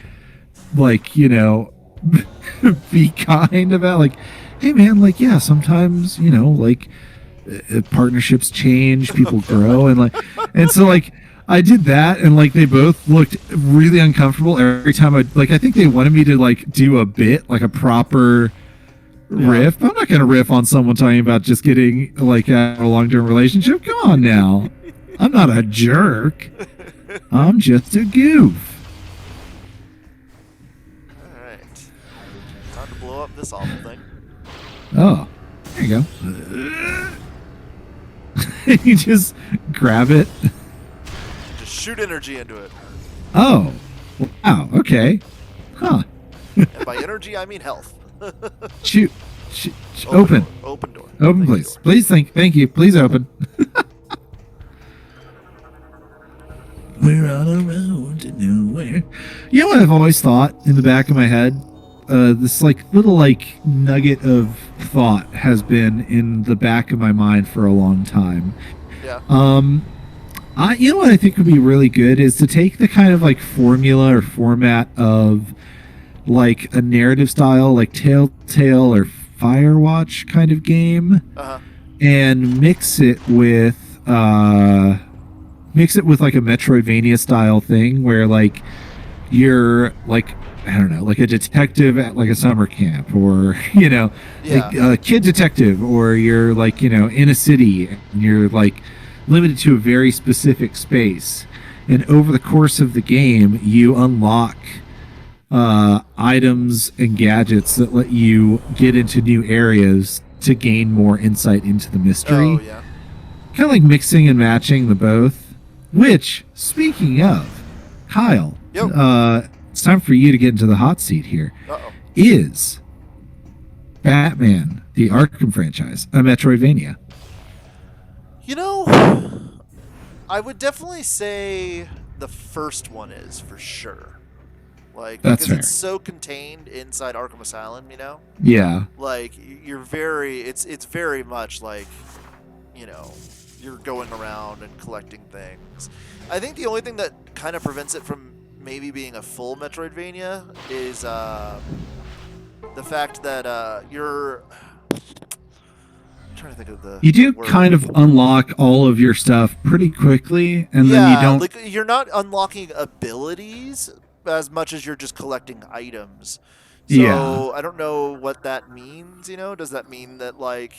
[SPEAKER 1] be kind about like, hey man, like yeah, sometimes like partnerships change, people grow, and so like I did that, and like they both looked really uncomfortable every time I think they wanted me to like do a bit, like a proper riff. I'm not gonna riff on someone talking about just getting like a long-term relationship. Come on now. I'm not a jerk. I'm just a goof.
[SPEAKER 2] Alright. Time to blow up this awful thing.
[SPEAKER 1] Oh, there you go. You just grab it.
[SPEAKER 2] Just shoot energy into it.
[SPEAKER 1] Oh, wow. Okay. Huh.
[SPEAKER 2] And by energy, I mean health.
[SPEAKER 1] Shoot. Open.
[SPEAKER 2] Open door.
[SPEAKER 1] Open, please. Please, thank you. Please open. We're on a road to nowhere. You know what I've always thought in the back of my head? This like little like nugget of thought has been in the back of my mind for a long time.
[SPEAKER 2] Yeah.
[SPEAKER 1] You know what I think would be really good is to take the kind of like formula or format of like a narrative style, like Telltale or Firewatch kind of game, and mix it with like a Metroidvania style thing where like you're like, I don't know, like a detective at like a summer camp, or like a kid detective, or you're like in a city and you're like limited to a very specific space, and over the course of the game you unlock items and gadgets that let you get into new areas to gain more insight into the mystery. Kind of like mixing and matching the both. Which, speaking of, Kyle, it's time for you to get into the hot seat here. Is Batman, the Arkham franchise, a Metroidvania?
[SPEAKER 2] I would definitely say the first one is, for sure. Like,
[SPEAKER 1] That's
[SPEAKER 2] because
[SPEAKER 1] fair.
[SPEAKER 2] it's so contained inside Arkham Asylum, you know?
[SPEAKER 1] Yeah.
[SPEAKER 2] Like, it's very much like, you know, you're going around and collecting things. I think the only thing that kind of prevents it from maybe being a full Metroidvania is the fact that you're... I'm trying to think of the
[SPEAKER 1] You do
[SPEAKER 2] word.
[SPEAKER 1] kind of unlock all of your stuff pretty quickly, and then you don't...
[SPEAKER 2] like, you're not unlocking abilities as much as you're just collecting items. So
[SPEAKER 1] Yeah.
[SPEAKER 2] I don't know what that means, you know? Does that mean that, like...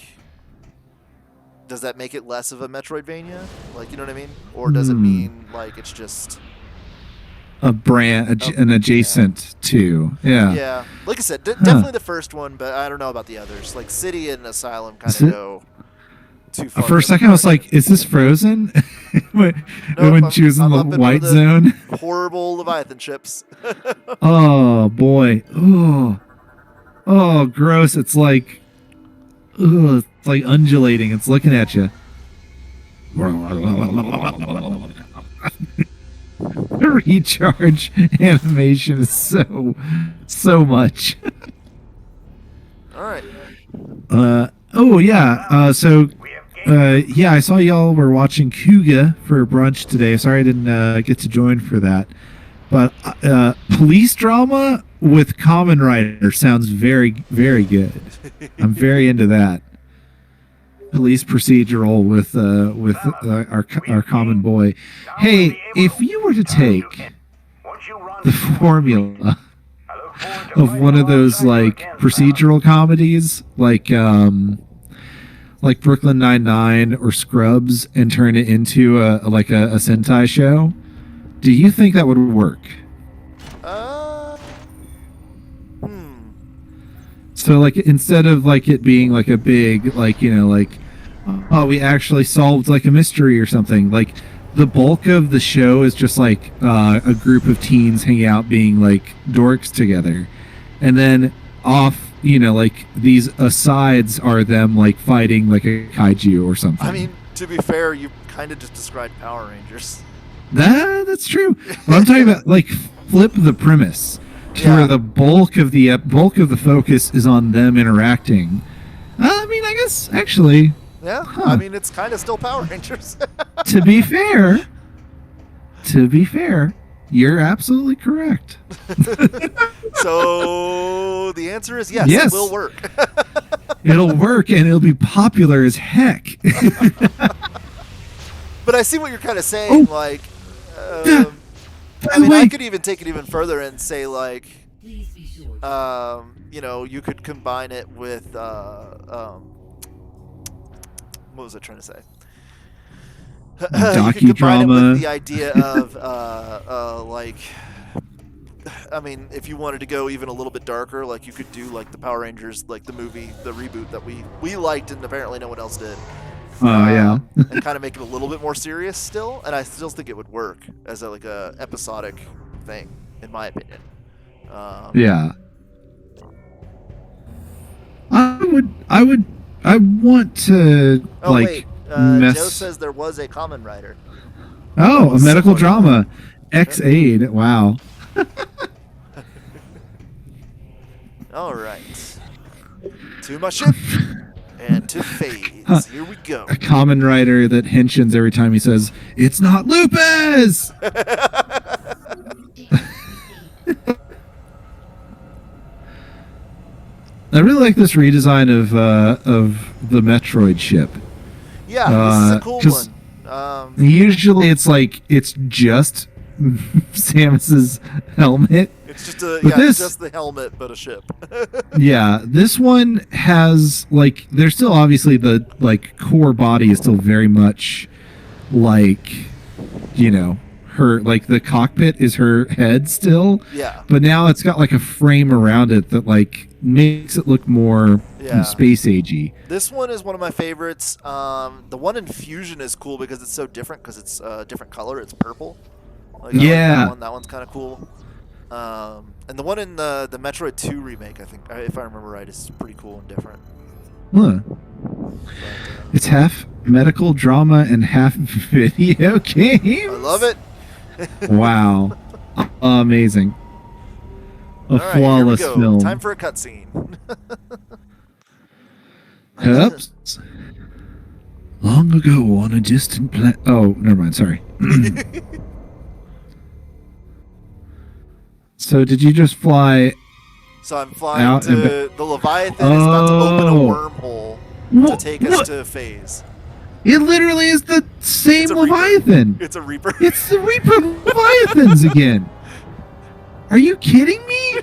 [SPEAKER 2] Does that make it less of a Metroidvania? Like, you know what I mean? Or does it mean, like, it's just...
[SPEAKER 1] an adjacent to. Yeah.
[SPEAKER 2] Yeah. Like I said, definitely the first one, but I don't know about the others. Like, City and Asylum kind of go too far.
[SPEAKER 1] For a second, I was like, is this Frozen? when she was in the white zone?
[SPEAKER 2] Horrible Leviathan ships.
[SPEAKER 1] Oh, boy. Oh, gross. It's like undulating. It's looking at you. The recharge animation is so much.
[SPEAKER 2] All right.
[SPEAKER 1] I saw y'all were watching Kuga for brunch today. Sorry I didn't get to join for that. But police drama with Kamen Rider sounds very, very good. I'm very into that. Police procedural with our common boy. Hey, if you were to take the formula of one of those like procedural comedies, like Brooklyn Nine-Nine or Scrubs, and turn it into a Sentai show, do you think that would work? So like instead of like it being like a big like, you know, like, oh, we actually solved like a mystery or something, like the bulk of the show is just like a group of teens hanging out being like dorks together, and then off, you know, like these asides are them like fighting like a kaiju or something.
[SPEAKER 2] I mean, to be fair, you kind of just described Power Rangers.
[SPEAKER 1] That's true. But I'm talking about like flip the premise to where the bulk of the focus is on them interacting. I mean, I guess actually.
[SPEAKER 2] Yeah, I mean, it's kind of still Power Rangers.
[SPEAKER 1] To be fair, you're absolutely correct.
[SPEAKER 2] So the answer is yes, it will work.
[SPEAKER 1] It'll work, and it'll be popular as heck.
[SPEAKER 2] But I see what you're kind of saying. Like, I mean, I could even take it even further and say, like, you know, you could combine it with, what was I trying to say? You could combine it with the idea of, like, I mean, if you wanted to go even a little bit darker, like you could do like the Power Rangers, like the movie, the reboot that we liked and apparently no one else did.
[SPEAKER 1] And
[SPEAKER 2] kind of make it a little bit more serious still, and I still think it would work as a, like a episodic thing, in my opinion.
[SPEAKER 1] I want to
[SPEAKER 2] Joe says there was a Kamen Rider.
[SPEAKER 1] Oh, a medical drama. X-Aid. Wow.
[SPEAKER 2] All right. To my ship and to Phaaze. Here we go.
[SPEAKER 1] A Kamen Rider that henshins every time he says, "It's not lupus!" I really like this redesign of the Metroid ship.
[SPEAKER 2] Yeah, this is a cool one.
[SPEAKER 1] Usually it's like it's just Samus's helmet.
[SPEAKER 2] It's just just the helmet, but a ship.
[SPEAKER 1] Yeah, this one has like there's still obviously the like core body is still very much like, you know, her, like the cockpit is her head still.
[SPEAKER 2] Yeah.
[SPEAKER 1] But now it's got like a frame around it that like makes it look more space agey.
[SPEAKER 2] This one is one of my favorites. The one in Fusion is cool because it's so different because it's a different color. It's purple. Like, that one's kind of cool. And the one in the Metroid 2 remake, I think, if I remember right, is pretty cool and different.
[SPEAKER 1] Huh. It's half medical drama and half video game.
[SPEAKER 2] I love it.
[SPEAKER 1] Wow. Amazing.
[SPEAKER 2] All right,
[SPEAKER 1] flawless
[SPEAKER 2] here we go.
[SPEAKER 1] film.
[SPEAKER 2] Time for a cutscene.
[SPEAKER 1] Oops. Long ago on a distant planet. Oh, never mind. Sorry. So did you just fly?
[SPEAKER 2] So I'm flying
[SPEAKER 1] Out
[SPEAKER 2] to the Leviathan is about to open a wormhole to take us to Phaaze.
[SPEAKER 1] It literally is the same Leviathan.
[SPEAKER 2] It's a Reaper.
[SPEAKER 1] It's the Reaper Leviathans again. Are you kidding me?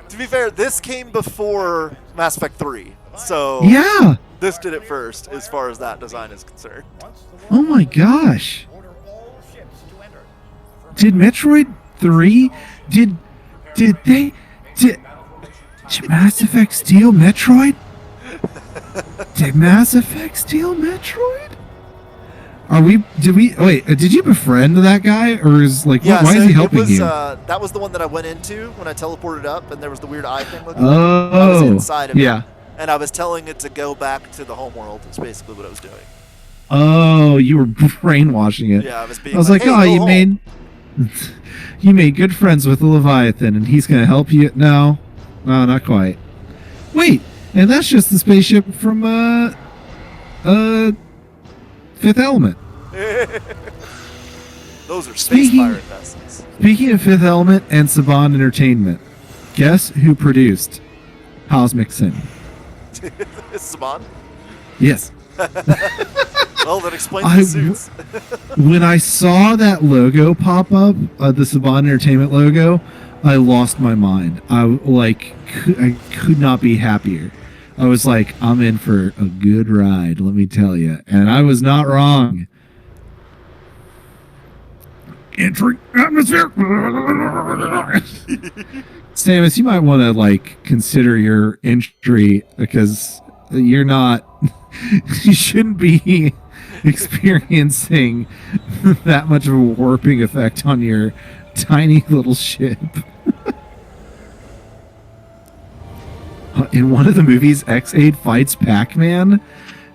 [SPEAKER 2] To be fair, this came before Mass Effect 3. So
[SPEAKER 1] yeah.
[SPEAKER 2] This did it first as far as that design is concerned.
[SPEAKER 1] Oh my gosh. Did Metroid 3 did Mass Effect steal Metroid? Did Mass Effect steal Metroid? Did you befriend that guy, or is why is he helping you?
[SPEAKER 2] That was the one that I went into when I teleported up, and there was the weird eye thing looking.
[SPEAKER 1] Oh,
[SPEAKER 2] I was inside of
[SPEAKER 1] yeah.
[SPEAKER 2] it, and I was telling it to go back to the homeworld. That's basically what I was doing.
[SPEAKER 1] Oh, you were brainwashing it.
[SPEAKER 2] Yeah, I was being.
[SPEAKER 1] I was like,
[SPEAKER 2] hey,
[SPEAKER 1] oh, you made good friends with the Leviathan, and he's gonna help you. No, not quite. Wait, and that's just the spaceship from Fifth Element.
[SPEAKER 2] Those are space pirate vessels.
[SPEAKER 1] Speaking of Fifth Element and Saban Entertainment, guess who produced Cosmic Sin?
[SPEAKER 2] Is Saban?
[SPEAKER 1] Yes.
[SPEAKER 2] Well, that explains the suits.
[SPEAKER 1] When I saw that logo pop up, the Saban Entertainment logo, I lost my mind. I could not be happier. I was like, I'm in for a good ride, let me tell you. And I was not wrong. Entering atmosphere. Samus, you might want to consider your entry, because you're not. You shouldn't be experiencing that much of a warping effect on your tiny little ship. In one of the movies, X-Aid fights Pac-Man?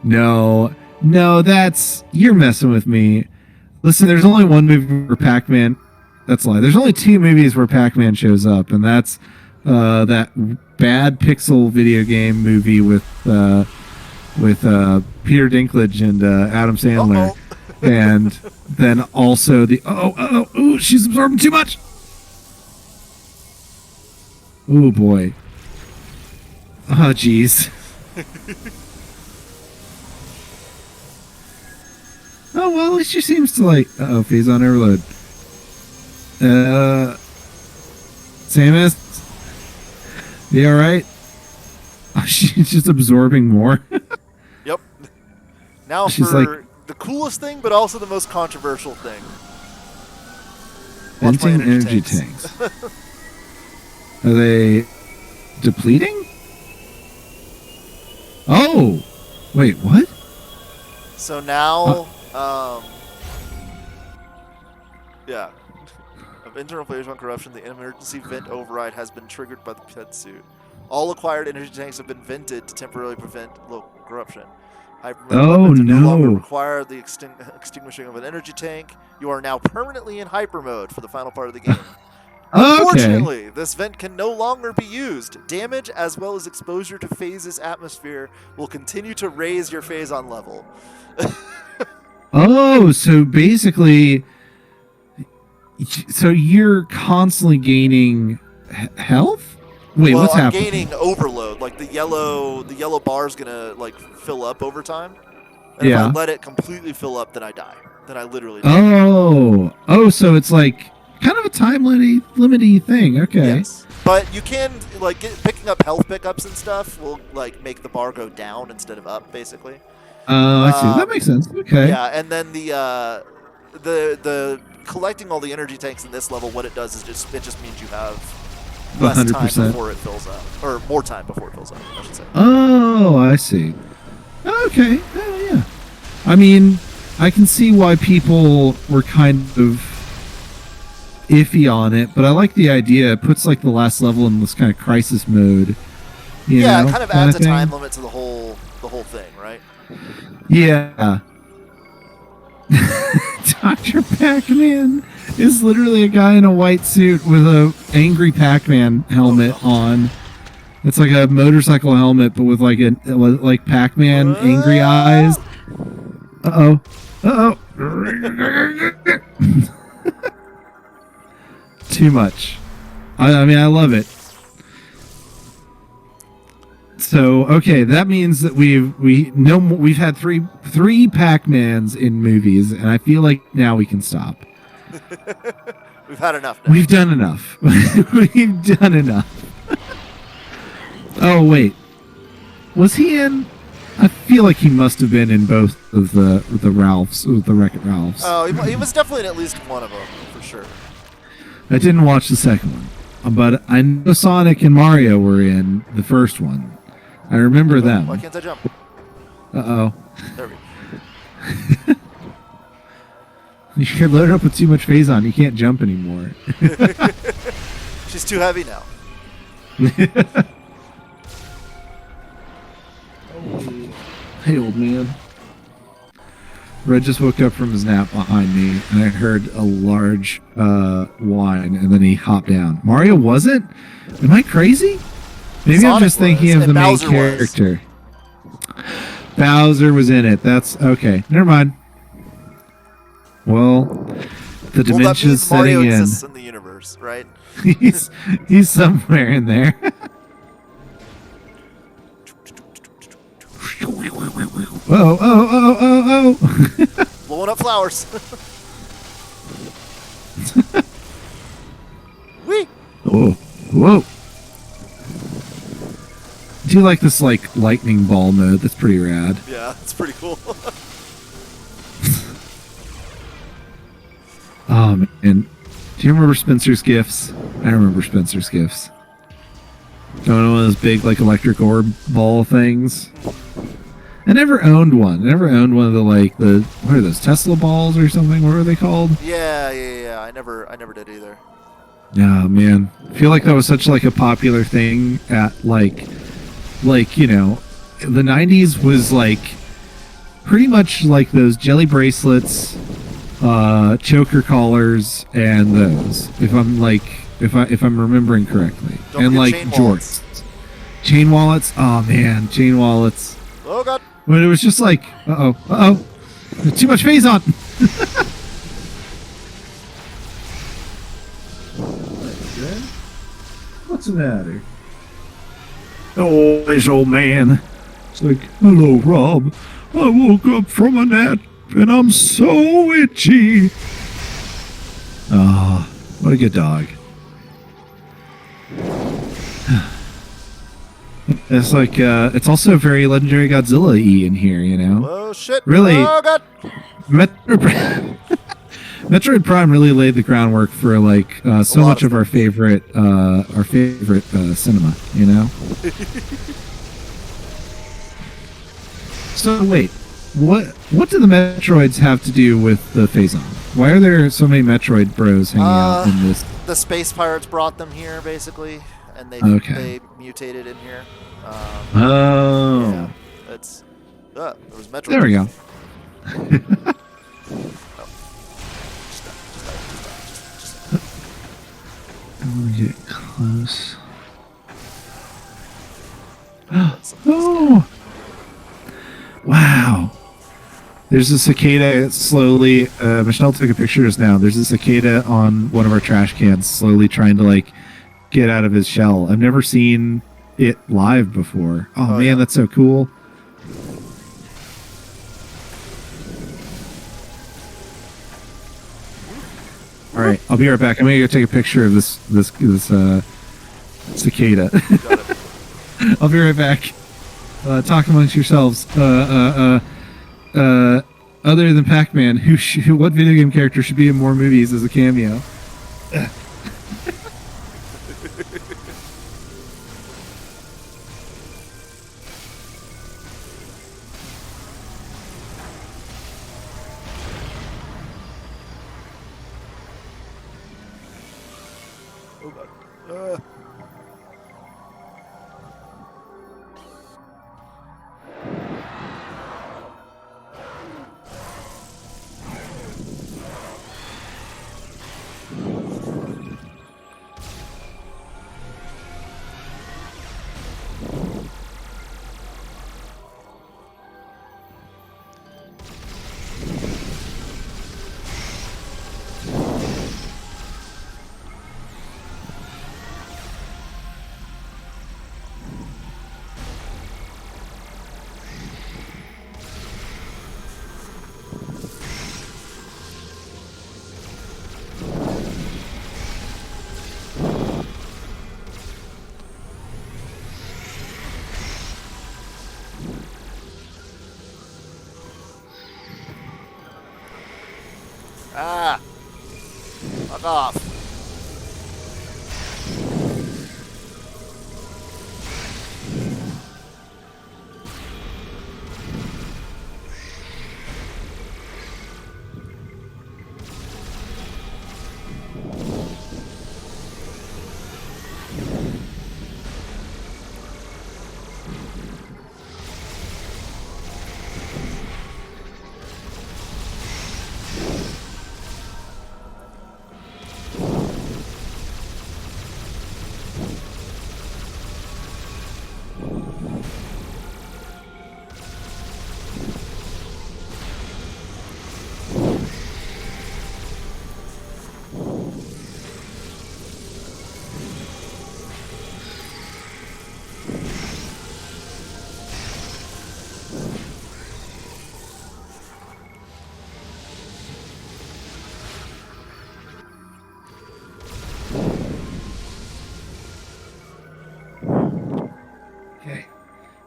[SPEAKER 1] No, you're messing with me. Listen, there's only one movie where Pac-Man... That's a lie. There's only two movies where Pac-Man shows up, and that's that bad pixel video game movie with Peter Dinklage and Adam Sandler.
[SPEAKER 2] Uh-oh.
[SPEAKER 1] And then also the... Oh, she's absorbing too much! Oh, boy. Oh, jeez. Oh, well, at least she seems to Uh-oh, Phaaze on overload. Samus? You alright? Oh, she's just absorbing more.
[SPEAKER 2] Yep. Now
[SPEAKER 1] she's
[SPEAKER 2] for the coolest thing, but also the most controversial thing.
[SPEAKER 1] Venting energy tanks. Are they depleting? Oh! Wait, what?
[SPEAKER 2] So now, yeah. Of internal phase one corruption, the emergency vent override has been triggered by the pet suit. All acquired energy tanks have been vented to temporarily prevent local corruption. Weapons no longer require the extinguishing of an energy tank. You are now permanently in hyper mode for the final part of the game. Unfortunately, this vent can no longer be used. Damage as well as exposure to Phaze's atmosphere will continue to raise your Phazon level.
[SPEAKER 1] Oh, so basically, you're constantly gaining health? Wait, what's happening?
[SPEAKER 2] I'm gaining overload. Like the yellow bar is gonna fill up over time. And if I let it completely fill up, then I die. Then I literally die.
[SPEAKER 1] Oh, so it's kind of a time limity thing. Okay.
[SPEAKER 2] Yes. But you can picking up health pickups and stuff will make the bar go down instead of up, basically.
[SPEAKER 1] Oh, I see. That makes sense. Okay.
[SPEAKER 2] Yeah, and then the collecting all the energy tanks in this level, what it does is it just means you have less
[SPEAKER 1] 100%.
[SPEAKER 2] time before it fills up, or more time before it fills up, I should say.
[SPEAKER 1] Oh, I see. Okay. Oh, yeah. I mean, I can see why people were kind of iffy on it, but I like the idea. It puts the last level in this kind of crisis mode.
[SPEAKER 2] It kind of adds a time limit to the whole thing, right?
[SPEAKER 1] Yeah. Dr. Pac-Man It's literally a guy in a white suit with a angry Pac-Man helmet on. It's like a motorcycle helmet, but with like Pac-Man angry eyes. Uh-oh. Uh-oh. Too much. I mean, I love it. So, okay, that means that we've had three Pac-Mans in movies, and I feel like now we can stop.
[SPEAKER 2] We've had enough now.
[SPEAKER 1] We've done enough. We've done enough. Oh, wait. Was he in? I feel like he must have been in both of the Ralphs, the Wreck-It Ralphs.
[SPEAKER 2] Oh, he was definitely in at least one of them, for sure.
[SPEAKER 1] I didn't watch the second one, but I know Sonic and Mario were in the first one. I remember them.
[SPEAKER 2] Why can't I jump?
[SPEAKER 1] Uh-oh.
[SPEAKER 2] There we go.
[SPEAKER 1] You're loaded up with too much Phaaze on. You can't jump anymore.
[SPEAKER 2] She's too heavy now.
[SPEAKER 1] Hey, old man. Red just woke up from his nap behind me, and I heard a large whine, and then he hopped down. Mario wasn't? Am I crazy? Maybe
[SPEAKER 2] Sonic
[SPEAKER 1] I'm just thinking of the main
[SPEAKER 2] Bowser
[SPEAKER 1] character. Bowser was in it. That's okay. Never mind. Well, the dementia's setting
[SPEAKER 2] Mario
[SPEAKER 1] in.
[SPEAKER 2] exists in the universe, right?
[SPEAKER 1] he's somewhere in there. Oh.
[SPEAKER 2] Blowing up flowers. Whee!
[SPEAKER 1] Whoa. Do you like this lightning ball mode? That's pretty rad.
[SPEAKER 2] Yeah, it's pretty cool.
[SPEAKER 1] Oh man. Do you remember Spencer's Gifts? I remember Spencer's Gifts. One of those big electric orb ball things. I never owned one. I never owned one of the what are those, Tesla balls or something? What are they called?
[SPEAKER 2] Yeah. I never did either.
[SPEAKER 1] Yeah, man. I feel like that was such a popular thing at you know, the 90s was pretty much those jelly bracelets, choker collars, and those. If I'm remembering correctly.
[SPEAKER 2] Don't
[SPEAKER 1] and
[SPEAKER 2] forget chain
[SPEAKER 1] jorts. Chain wallets. Oh man, chain wallets.
[SPEAKER 2] Oh god.
[SPEAKER 1] When it was just uh-oh. There's too much Phaaze on. What's the matter? Oh, this old man. It's hello, Rob. I woke up from a nap and I'm so itchy. Ah, what a good dog. It's it's also very Legendary Godzilla-y in here, you know?
[SPEAKER 2] Oh shit.
[SPEAKER 1] Really?
[SPEAKER 2] Oh god.
[SPEAKER 1] Metroid Prime really laid the groundwork for so much of our favorite cinema, you know? So wait, what do the Metroids have to do with the Phaaze? Why are there so many Metroid bros hanging out in this?
[SPEAKER 2] The space pirates brought them here, basically, and they mutated in here.
[SPEAKER 1] Yeah,
[SPEAKER 2] it's there was Metroid.
[SPEAKER 1] There we go. I'm gonna get close. Oh! Wow! There's a cicada slowly. Michelle took a picture just now. There's a cicada on one of our trash cans, slowly trying to get out of his shell. I've never seen it live before. Oh man,
[SPEAKER 2] yeah.
[SPEAKER 1] That's so cool. All right, I'll be right back. I'm gonna go take a picture of this cicada. I'll be right back. Talk amongst yourselves. Other than Pac-Man, what video game character should be in more movies as a cameo?
[SPEAKER 2] Oh god. Ah! Fuck off.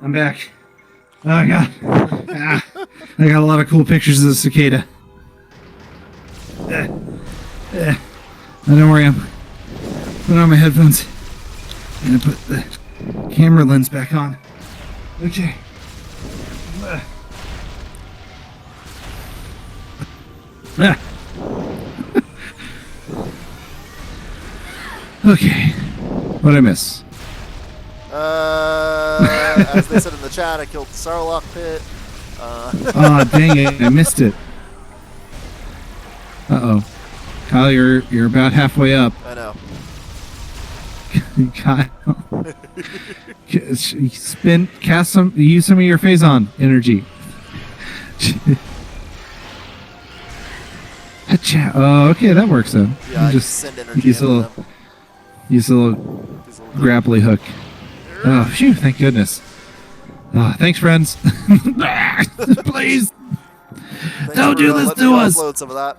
[SPEAKER 1] I'm back. Oh, God. I got a lot of cool pictures of the cicada. I know where I am. Put on my headphones. And I put the camera lens back on. Okay. Okay. What'd I miss?
[SPEAKER 2] As they said in the chat, I killed the Sarlacc pit.
[SPEAKER 1] Oh, dang it. I missed it. Uh-oh. Kyle, you're about halfway up.
[SPEAKER 2] I know.
[SPEAKER 1] Kyle. Use some of your Phaaze energy. Oh, okay, that works then.
[SPEAKER 2] Yeah, I just send energy use a little
[SPEAKER 1] grapply hook. Oh, phew, thank goodness. Oh, thanks, friends. Please. Don't do this to us.
[SPEAKER 2] Upload some of that.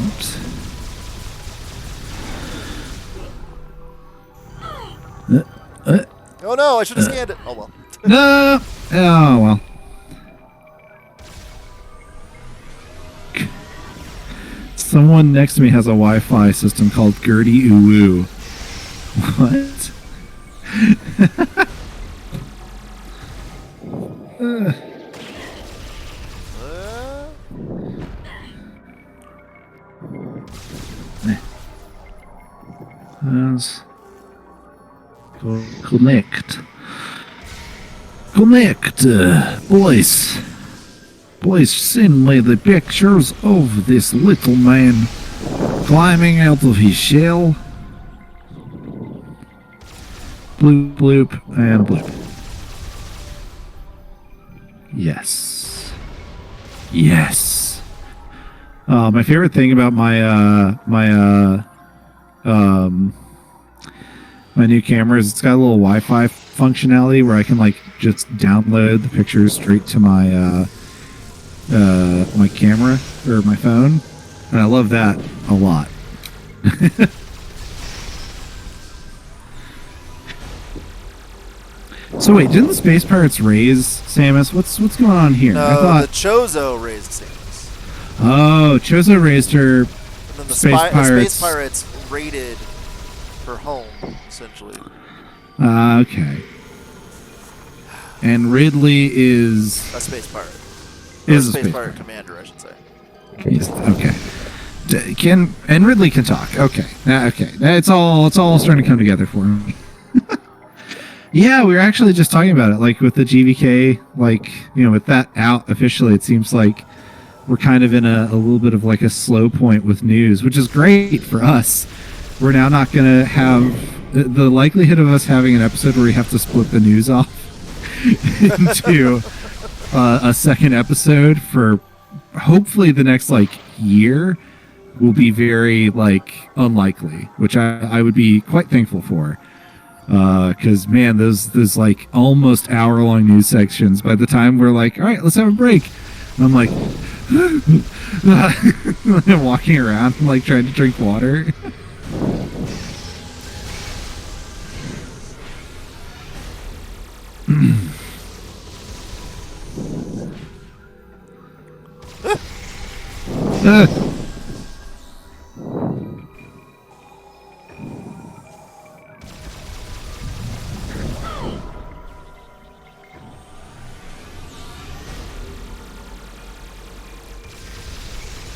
[SPEAKER 1] Oops.
[SPEAKER 2] Oh no, I should have scanned it. Oh well.
[SPEAKER 1] No. Oh well. Someone next to me has a Wi-Fi system called Gertie Uwu. What? Connect, boys. Please send me the pictures of this little man climbing out of his shell. Bloop, bloop, and bloop. Yes. Yes. My favorite thing about my my new camera is it's got a little Wi-Fi functionality where I can like just download the pictures straight to my my camera or my phone, and I love that a lot. So wait, didn't the Space Pirates raise Samus? What's going on here?
[SPEAKER 2] No,
[SPEAKER 1] I thought
[SPEAKER 2] the Chozo raised Samus.
[SPEAKER 1] Oh, Chozo raised her.
[SPEAKER 2] And then the
[SPEAKER 1] Space Pirates.
[SPEAKER 2] Space Pirates raided her home, essentially.
[SPEAKER 1] Okay. And Ridley is
[SPEAKER 2] A Space Pirate.
[SPEAKER 1] Is a
[SPEAKER 2] Space Pirate commander, I should say.
[SPEAKER 1] Okay. And Ridley can talk. Okay. Okay. It's all starting to come together for me. Yeah, we were actually just talking about it, like with the GVK, like, you know, with that out officially, it seems like we're kind of in a little bit of like a slow point with news, which is great for us. We're now not going to have the likelihood of us having an episode where we have to split the news off into a second episode for hopefully the next like year will be very like unlikely, which I would be quite thankful for. Because man, those like almost hour-long news sections. By the time we're like, all right, let's have a break, and I'm like, walking around like trying to drink water.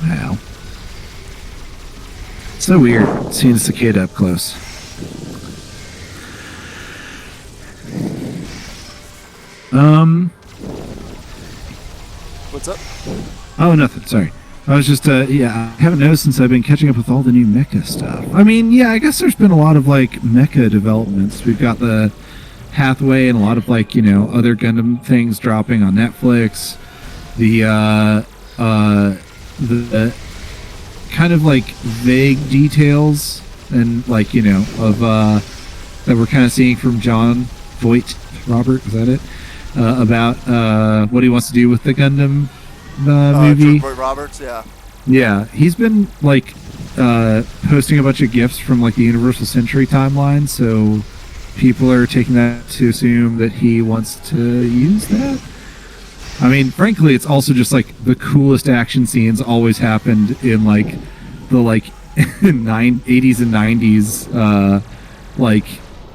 [SPEAKER 1] Wow. So weird seeing a cicada up close.
[SPEAKER 2] What's up?
[SPEAKER 1] Oh, nothing. Sorry. I was just, yeah, I haven't noticed since I've been catching up with all the new mecha stuff. I mean, yeah, I guess there's been a lot of, like, mecha developments. We've got the Hathaway and a lot of, like, you know, other Gundam things dropping on Netflix. The kind of, like, vague details and, like, you know, of, that we're kind of seeing from John Voight, Robert, is that it? About what he wants to do with the Gundam movie.
[SPEAKER 2] Troy Roberts, yeah.
[SPEAKER 1] Yeah, he's been like posting a bunch of gifs from like the Universal Century timeline, so people are taking that to assume that he wants to use that. I mean, frankly, it's also just like the coolest action scenes always happened in like the like 80s and 90s like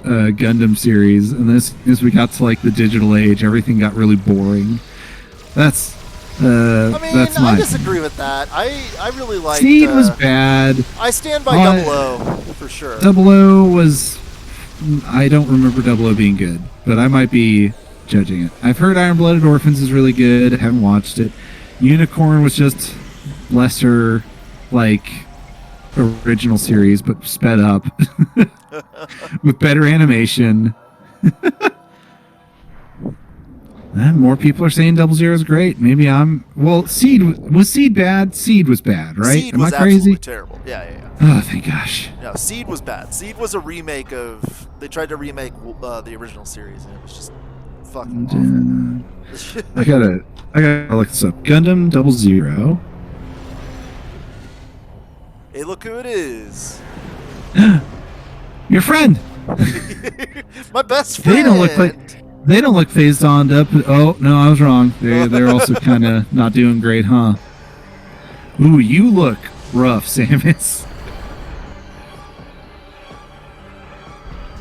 [SPEAKER 1] Gundam series, and this as we got to like the digital age, everything got really boring. That's
[SPEAKER 2] I disagree with that. I really like
[SPEAKER 1] Seed was bad.
[SPEAKER 2] I stand by Double O for sure.
[SPEAKER 1] Double O was, I don't remember Double O being good, but I might be judging it. I've heard Iron Blooded Orphans is really good. I haven't watched it. Unicorn was just lesser, like, original series, but sped up with better animation. More people are saying 00 is great. Maybe I'm... Well, Seed... Was Seed bad? Seed was bad, right?
[SPEAKER 2] Seed
[SPEAKER 1] Am
[SPEAKER 2] was
[SPEAKER 1] I crazy?
[SPEAKER 2] Absolutely terrible. Yeah.
[SPEAKER 1] Oh, thank gosh.
[SPEAKER 2] No, Seed was bad. Seed was a remake of... They tried to remake the original series, and it was just fucking awful.
[SPEAKER 1] I gotta look this up. Gundam 00.
[SPEAKER 2] Hey, look who it is.
[SPEAKER 1] Your friend!
[SPEAKER 2] My best friend!
[SPEAKER 1] They don't look phased on up. Oh, no, I was wrong. They're also kind of not doing great, huh? Ooh, you look rough, Samus.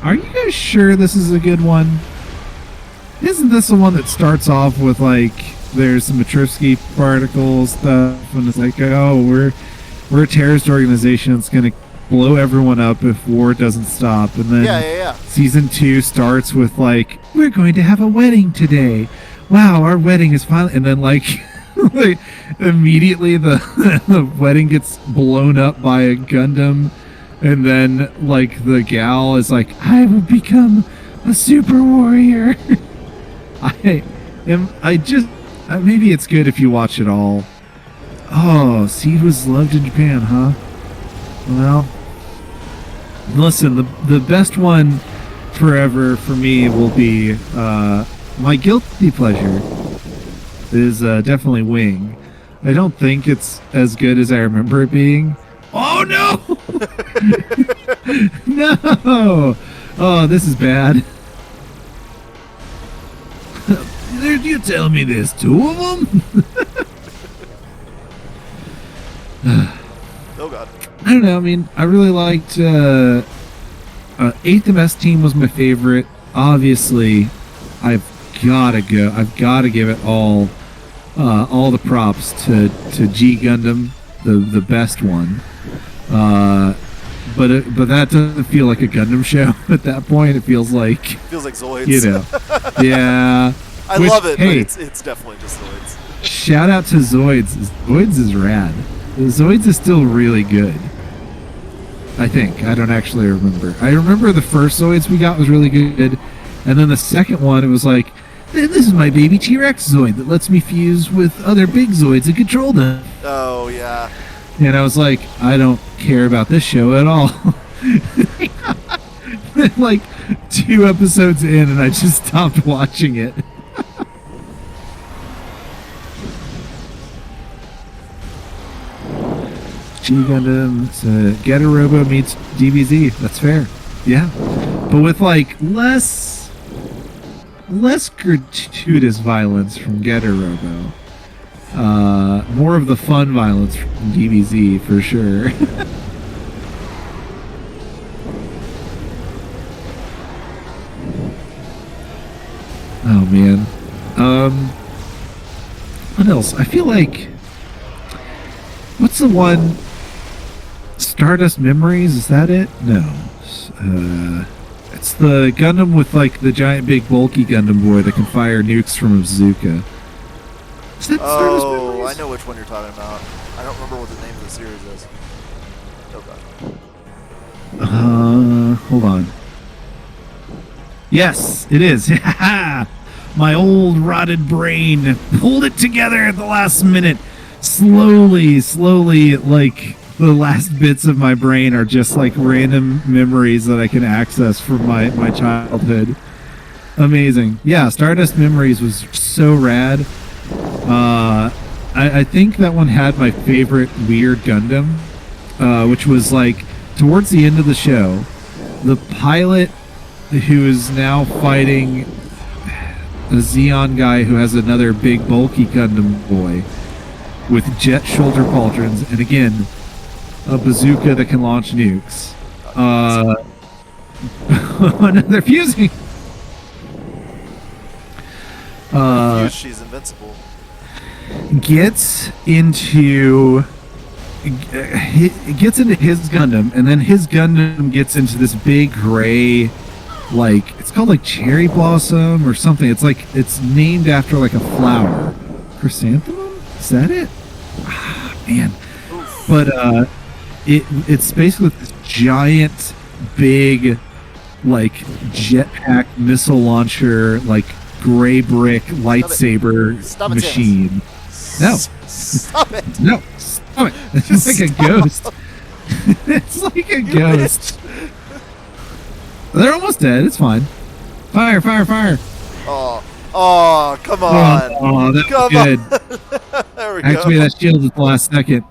[SPEAKER 1] Are you guys sure this is a good one? Isn't this the one that starts off with, like, there's some Matrivsky particle stuff, and it's like, oh, we're a terrorist organization that's going to blow everyone up if war doesn't stop, and then
[SPEAKER 2] yeah.
[SPEAKER 1] Season 2 starts with like, we're going to have a wedding today. Wow, our wedding is finally, and then like, like immediately the wedding gets blown up by a Gundam, and then like the gal is like, I will become a super warrior. Maybe it's good if you watch it all. Oh, Seed was loved in Japan, huh? Well, listen, the best one forever for me will be my guilty pleasure is definitely Wing. I don't think it's as good as I remember it being. Oh no! No! Oh, this is bad. Did you tell me there's two of them?
[SPEAKER 2] Oh god.
[SPEAKER 1] I don't know. I mean, I really liked 8th MS Team was my favorite. Obviously, I've got to give it all the props to G Gundam, the best one. But that doesn't feel like a Gundam show at that point. It feels like
[SPEAKER 2] Zoids.
[SPEAKER 1] You know, yeah.
[SPEAKER 2] I love it, but it's definitely just Zoids.
[SPEAKER 1] Shout out to Zoids. Zoids is rad. Zoids is still really good. I think. I don't actually remember. I remember the first Zoids we got was really good, and then the second one, it was like, This is my baby T-Rex Zoid that lets me fuse with other big Zoids and control them.
[SPEAKER 2] Oh, yeah.
[SPEAKER 1] And I was like, I don't care about this show at all. Like 2 episodes in, and I just stopped watching it. G Gundam, Getter Robo meets DBZ. That's fair. Yeah. But with like less gratuitous violence from Getter Robo. More of the fun violence from DBZ for sure. Oh man. What else? I feel like, what's the one? Stardust Memories, is that it? No. It's the Gundam with like the giant big bulky Gundam boy that can fire nukes from a bazooka. Is that Stardust Memories?
[SPEAKER 2] I know which one you're talking about. I don't remember what the name of the series is. Oh god.
[SPEAKER 1] Hold on. Yes, it is. My old rotted brain pulled it together at the last minute. Slowly, like the last bits of my brain are just like random memories that I can access from my childhood. Amazing. Yeah, Stardust Memories was so rad. I think that one had my favorite weird Gundam, which was like towards the end of the show, the pilot who is now fighting a Xeon guy who has another big bulky Gundam boy with jet shoulder pauldrons, and again, a bazooka that can launch nukes. They're fusing.
[SPEAKER 2] She's invincible.
[SPEAKER 1] Gets into his Gundam, and then his Gundam gets into this big gray, like, it's called like cherry blossom or something. It's like, it's named after like a flower. Chrysanthemum? Is that it? Ah, man. But it's basically this giant, big, like jetpack missile launcher, like gray brick lightsaber
[SPEAKER 2] Stop it,
[SPEAKER 1] machine. No.
[SPEAKER 2] Stop it.
[SPEAKER 1] No. Stop it. It's like a ghost. It's like a ghost. They're almost dead. It's fine. Fire, fire, fire.
[SPEAKER 2] Oh, come on.
[SPEAKER 1] Oh, that's
[SPEAKER 2] come
[SPEAKER 1] good.
[SPEAKER 2] On. There we
[SPEAKER 1] Activate
[SPEAKER 2] go.
[SPEAKER 1] that shield at the last second.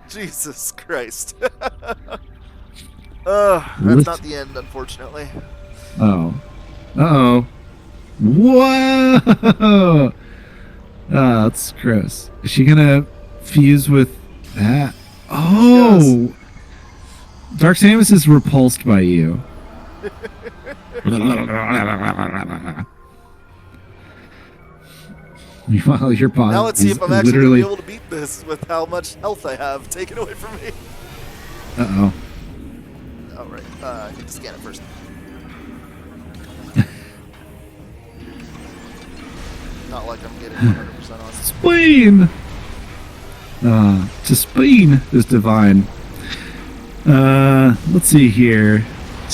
[SPEAKER 2] Jesus Christ. That's not the end, unfortunately.
[SPEAKER 1] Oh. Uh-oh. Whoa! Oh, that's gross. Is she gonna fuse with that? Oh! Yes. Dark Samus is repulsed by you. Meanwhile, your body
[SPEAKER 2] now let's see if I'm actually
[SPEAKER 1] literally...
[SPEAKER 2] going to be able to beat this with how much health I have taken away from me.
[SPEAKER 1] Uh-oh.
[SPEAKER 2] Oh, right. I need to scan it first. Not like I'm getting 100% on it.
[SPEAKER 1] Spleen! To spleen is divine. Let's see here.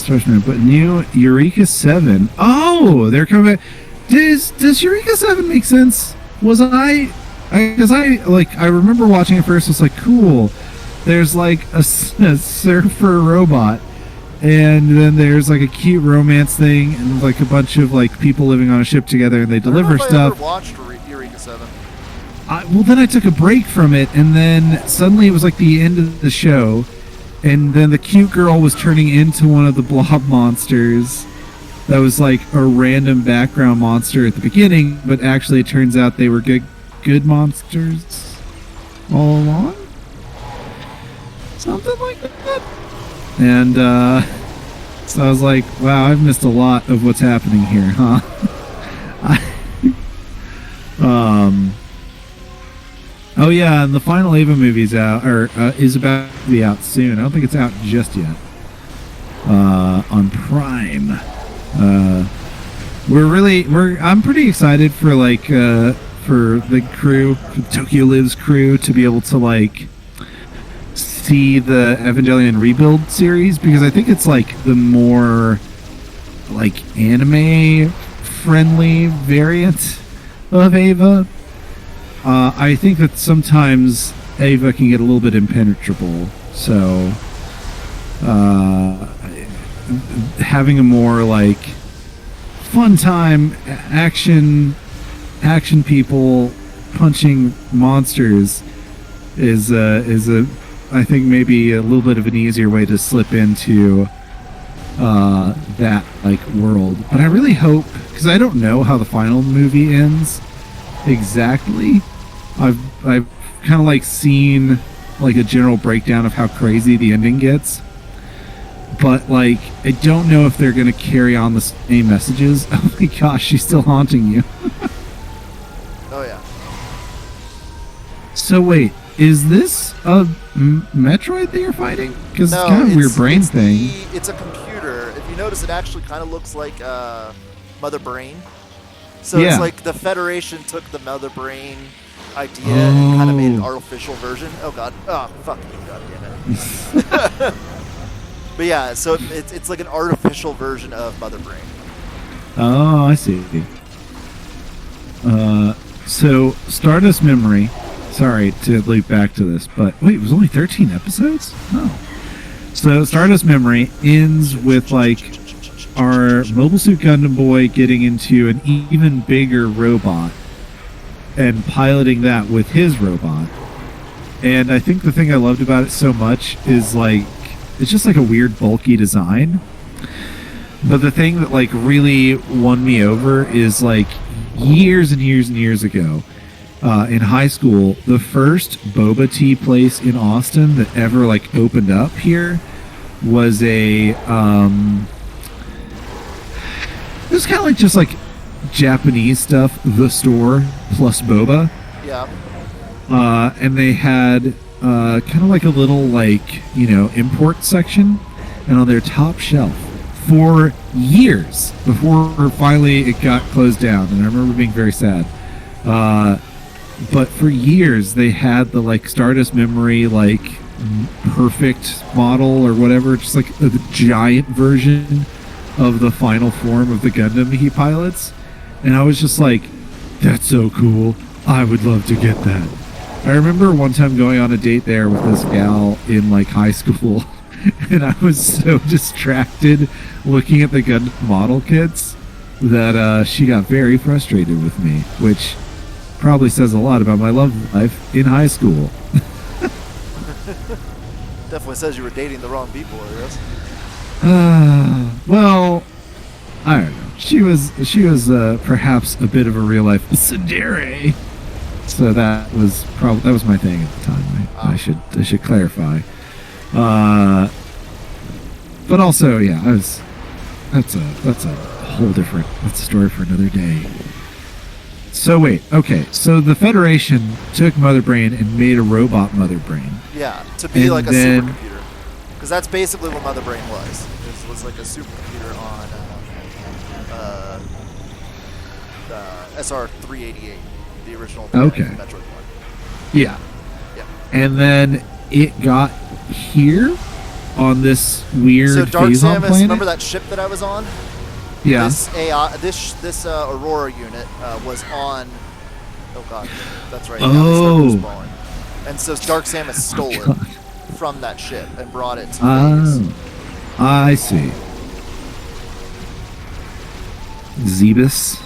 [SPEAKER 1] But new Eureka 7. Oh, they're coming back. Does Eureka 7 make sense? Because I remember watching it first, it's like, cool. There's like a surfer robot, and then there's like a cute romance thing, and like a bunch of like people living on a ship together, and they deliver stuff.
[SPEAKER 2] I never watched Eureka 7.
[SPEAKER 1] Well, then I took a break from it, and then suddenly it was like the end of the show, and then the cute girl was turning into one of the blob monsters. That was like a random background monster at the beginning, but actually it turns out they were good monsters all along. Something like that. And so I was like, wow, I've missed a lot of what's happening here, huh? Oh yeah, and the final Ava movie's out, or is about to be out soon. I don't think it's out just yet. On Prime. I'm pretty excited for like for the crew, for the Tokyo Lives crew, to be able to like see the Evangelion Rebuild series, because I think it's like the more like anime friendly variant of Ava. I think that sometimes Ava can get a little bit impenetrable, so having a more like fun time action people punching monsters is a I think maybe a little bit of an easier way to slip into that like world. But I really hope, because I don't know how the final movie ends exactly. I've kind of like seen like a general breakdown of how crazy the ending gets, but like I don't know if they're gonna carry on the same messages. Oh my gosh, she's still haunting you.
[SPEAKER 2] Oh yeah.
[SPEAKER 1] So wait, is this a Metroid that you're fighting? Because
[SPEAKER 2] No,
[SPEAKER 1] it's kind of a weird brain thing.
[SPEAKER 2] It's a computer. If you notice, it actually kind of looks like Mother Brain. So
[SPEAKER 1] Yeah.
[SPEAKER 2] it's like the Federation took the Mother Brain idea and kind of made an artificial version. Oh god. Oh fuck you, god damn it. But yeah, so it's like an artificial version of Mother Brain.
[SPEAKER 1] Oh, I see. So Stardust Memory. Sorry to leap back to this, but wait, it was only 13 episodes? Oh. So Stardust Memory ends with like our Mobile Suit Gundam boy getting into an even bigger robot and piloting that with his robot. And I think the thing I loved about it so much is like it's just like a weird bulky design. But the thing that like really won me over is like years and years and years ago, in high school, the first boba tea place in Austin that ever like opened up here was a it was kind of like just like Japanese stuff, the store plus boba.
[SPEAKER 2] Yeah.
[SPEAKER 1] And they had kind of like a little like, you know, import section, and on their top shelf for years before finally it got closed down. And I remember being very sad. But for years they had the like Stardust Memory like perfect model or whatever, just like the giant version of the final form of the Gundam he pilots. And I was just like, that's so cool. I would love to get that. I remember one time going on a date there with this gal in like high school, and I was so distracted looking at the Gundam model kits that she got very frustrated with me, which probably says a lot about my love life in high school.
[SPEAKER 2] Definitely says you were dating the wrong people, I guess.
[SPEAKER 1] Well, I don't know. She was perhaps a bit of a real life tsundere. So that was my thing at the time. I should clarify. But also, yeah, that's a whole different. That's a story for another day. So wait, okay. So the Federation took Mother Brain and made a robot Mother Brain.
[SPEAKER 2] Yeah, to be
[SPEAKER 1] And
[SPEAKER 2] like a
[SPEAKER 1] then-
[SPEAKER 2] supercomputer. Because that's basically what Mother Brain was. It was like a supercomputer on SR-388, the original
[SPEAKER 1] Okay.
[SPEAKER 2] Metroid one.
[SPEAKER 1] Yeah.
[SPEAKER 2] Yeah.
[SPEAKER 1] And then it got here on this weird
[SPEAKER 2] So Dark
[SPEAKER 1] Phaaze
[SPEAKER 2] Samus,
[SPEAKER 1] planet.
[SPEAKER 2] remember that ship that I was on?
[SPEAKER 1] Yeah.
[SPEAKER 2] This AI, this Aurora unit was on. Oh god, that's right.
[SPEAKER 1] Oh.
[SPEAKER 2] Spawning. And so Dark Samus stole it from that ship and brought it to
[SPEAKER 1] Oh,
[SPEAKER 2] Phaaze.
[SPEAKER 1] I see. Zebus.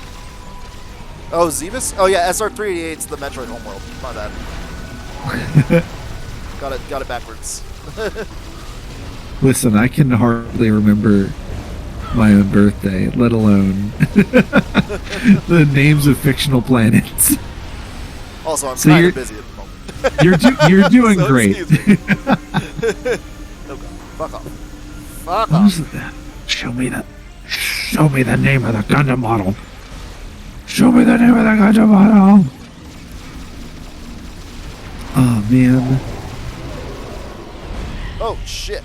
[SPEAKER 2] Oh, Zebus? Oh yeah, SR-388's the Metroid homeworld. My bad. got it backwards.
[SPEAKER 1] Listen, I can hardly remember my own birthday, let alone the names of fictional planets.
[SPEAKER 2] Also, I'm
[SPEAKER 1] So
[SPEAKER 2] kind
[SPEAKER 1] you're-
[SPEAKER 2] of busy at the moment.
[SPEAKER 1] You're doing
[SPEAKER 2] So
[SPEAKER 1] great.
[SPEAKER 2] excuse me. Okay, fuck off. Fuck
[SPEAKER 1] What
[SPEAKER 2] off.
[SPEAKER 1] was that? Show me the name of the Gundam model. Show me the name of the Gundam model. Oh man,
[SPEAKER 2] Oh shit.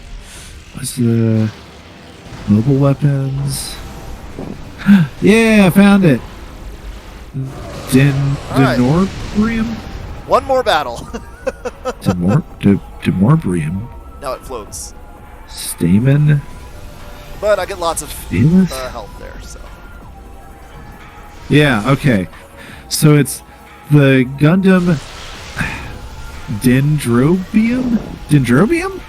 [SPEAKER 1] what's the mobile weapons? Yeah, I found it.
[SPEAKER 2] Alright.
[SPEAKER 1] Denorbrium?
[SPEAKER 2] One more battle.
[SPEAKER 1] Denorbrium?
[SPEAKER 2] Now it floats.
[SPEAKER 1] Stamen?
[SPEAKER 2] But I get lots of
[SPEAKER 1] Fearless?
[SPEAKER 2] health there, so.
[SPEAKER 1] Yeah, okay. So it's the Gundam Dendrobium? Dendrobium?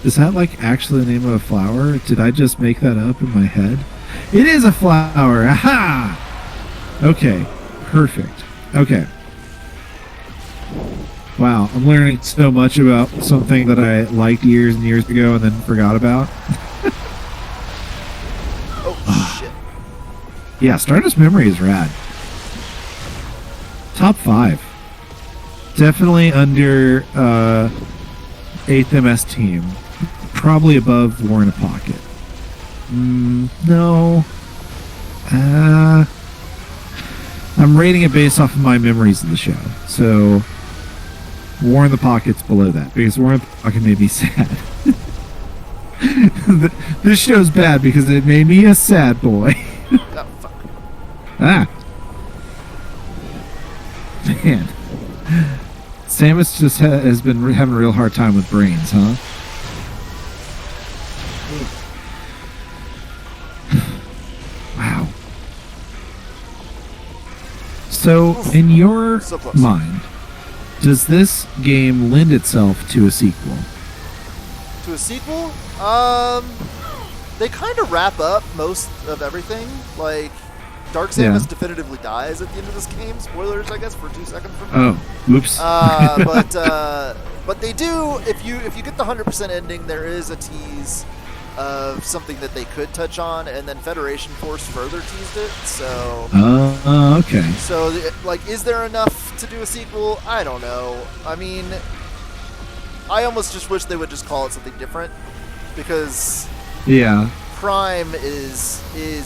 [SPEAKER 1] Is that like actually the name of a flower? Did I just make that up in my head? It is a flower. Aha! Okay. Perfect. Okay. Wow, I'm learning so much about something that I liked years and years ago and then forgot about.
[SPEAKER 2] Oh, shit.
[SPEAKER 1] Yeah, Stardust Memory is rad. Top 5. Definitely under 8th MS team. Probably above War in a Pocket. No. I'm rating it based off of my memories of the show. So, War in the Pocket's below that, because War in the Pocket made me sad. This show's bad because it made me a sad boy.
[SPEAKER 2] Oh, fuck.
[SPEAKER 1] Ah. Man. Samus just has been having a real hard time with brains, huh? Wow. So, in your
[SPEAKER 2] So close.
[SPEAKER 1] mind, does this game lend itself to a sequel?
[SPEAKER 2] To a sequel? They kind of wrap up most of everything. Like, Dark Samus
[SPEAKER 1] Yeah.
[SPEAKER 2] definitively dies at the end of this game. Spoilers, I guess, for 2 seconds from now.
[SPEAKER 1] Oh, whoops.
[SPEAKER 2] But they do. If you get the 100% ending, there is a tease of something that they could touch on, and then Federation Force further teased it. So,
[SPEAKER 1] Okay.
[SPEAKER 2] so like, is there enough to do a sequel? I don't know. I mean, I almost just wish they would just call it something different, because
[SPEAKER 1] Yeah.
[SPEAKER 2] Prime is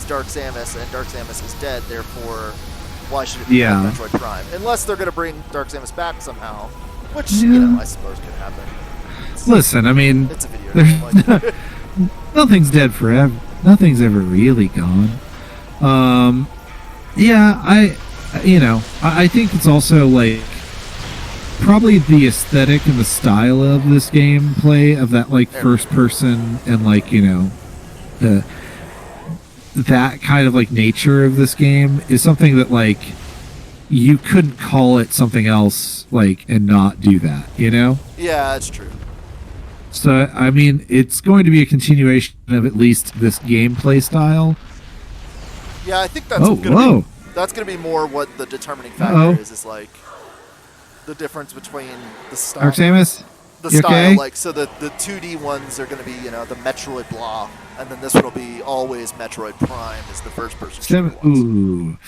[SPEAKER 2] Dark Samus, and Dark Samus is dead. Therefore, why should it be
[SPEAKER 1] Yeah.
[SPEAKER 2] called Metroid Prime? Unless they're going to bring Dark Samus back somehow, which
[SPEAKER 1] Yeah.
[SPEAKER 2] I suppose could happen.
[SPEAKER 1] Listen, I mean,
[SPEAKER 2] It's a video game. Like,
[SPEAKER 1] nothing's dead forever. Nothing's ever really gone. Yeah, I think it's also like probably the aesthetic and the style of this gameplay of that like first person and like the that kind of like nature of this game is something that like you couldn't call it something else like and not do that,
[SPEAKER 2] yeah, that's true.
[SPEAKER 1] So, I mean, it's going to be a continuation of at least this gameplay style.
[SPEAKER 2] Yeah, I think that's
[SPEAKER 1] Oh, whoa.
[SPEAKER 2] That's gonna be more what the determining factor
[SPEAKER 1] Uh-oh.
[SPEAKER 2] is like the difference between the style.
[SPEAKER 1] Dark Samus?
[SPEAKER 2] The
[SPEAKER 1] You
[SPEAKER 2] style,
[SPEAKER 1] okay?
[SPEAKER 2] like, so the 2D ones are gonna be the Metroid blah, and then this one will be always Metroid Prime is the first person shooter
[SPEAKER 1] Samus.
[SPEAKER 2] ones.
[SPEAKER 1] Ooh.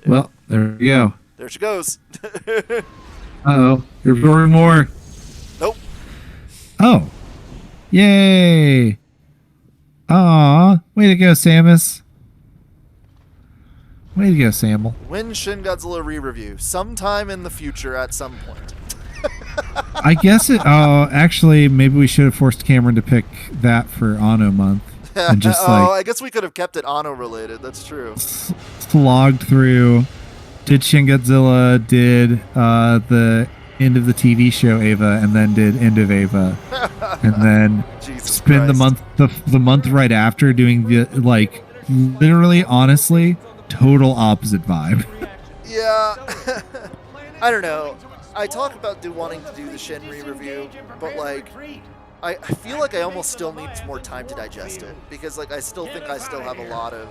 [SPEAKER 1] Well, there we go.
[SPEAKER 2] There she goes.
[SPEAKER 1] Uh-oh. You're recording more.
[SPEAKER 2] Nope.
[SPEAKER 1] Oh. Yay. Aw. Way to go, Samus. Way to go, Samuel.
[SPEAKER 2] When Shin Godzilla re-review? Sometime in the future at some point.
[SPEAKER 1] I guess it... Oh, actually, maybe we should have forced Cameron to pick that for Anno month. And just,
[SPEAKER 2] I guess we could have kept it Anno related. That's true.
[SPEAKER 1] slogged through, did Shin Godzilla, did the end of the TV show Ava, and then did end of Ava, and then
[SPEAKER 2] Jesus
[SPEAKER 1] spend the
[SPEAKER 2] Christ.
[SPEAKER 1] month the month right after doing the like literally honestly total opposite vibe.
[SPEAKER 2] Yeah. I don't know. I talk about wanting to do the Shin re-review, but like I feel like I almost still need some more time to digest it, because like I still think I still have a lot of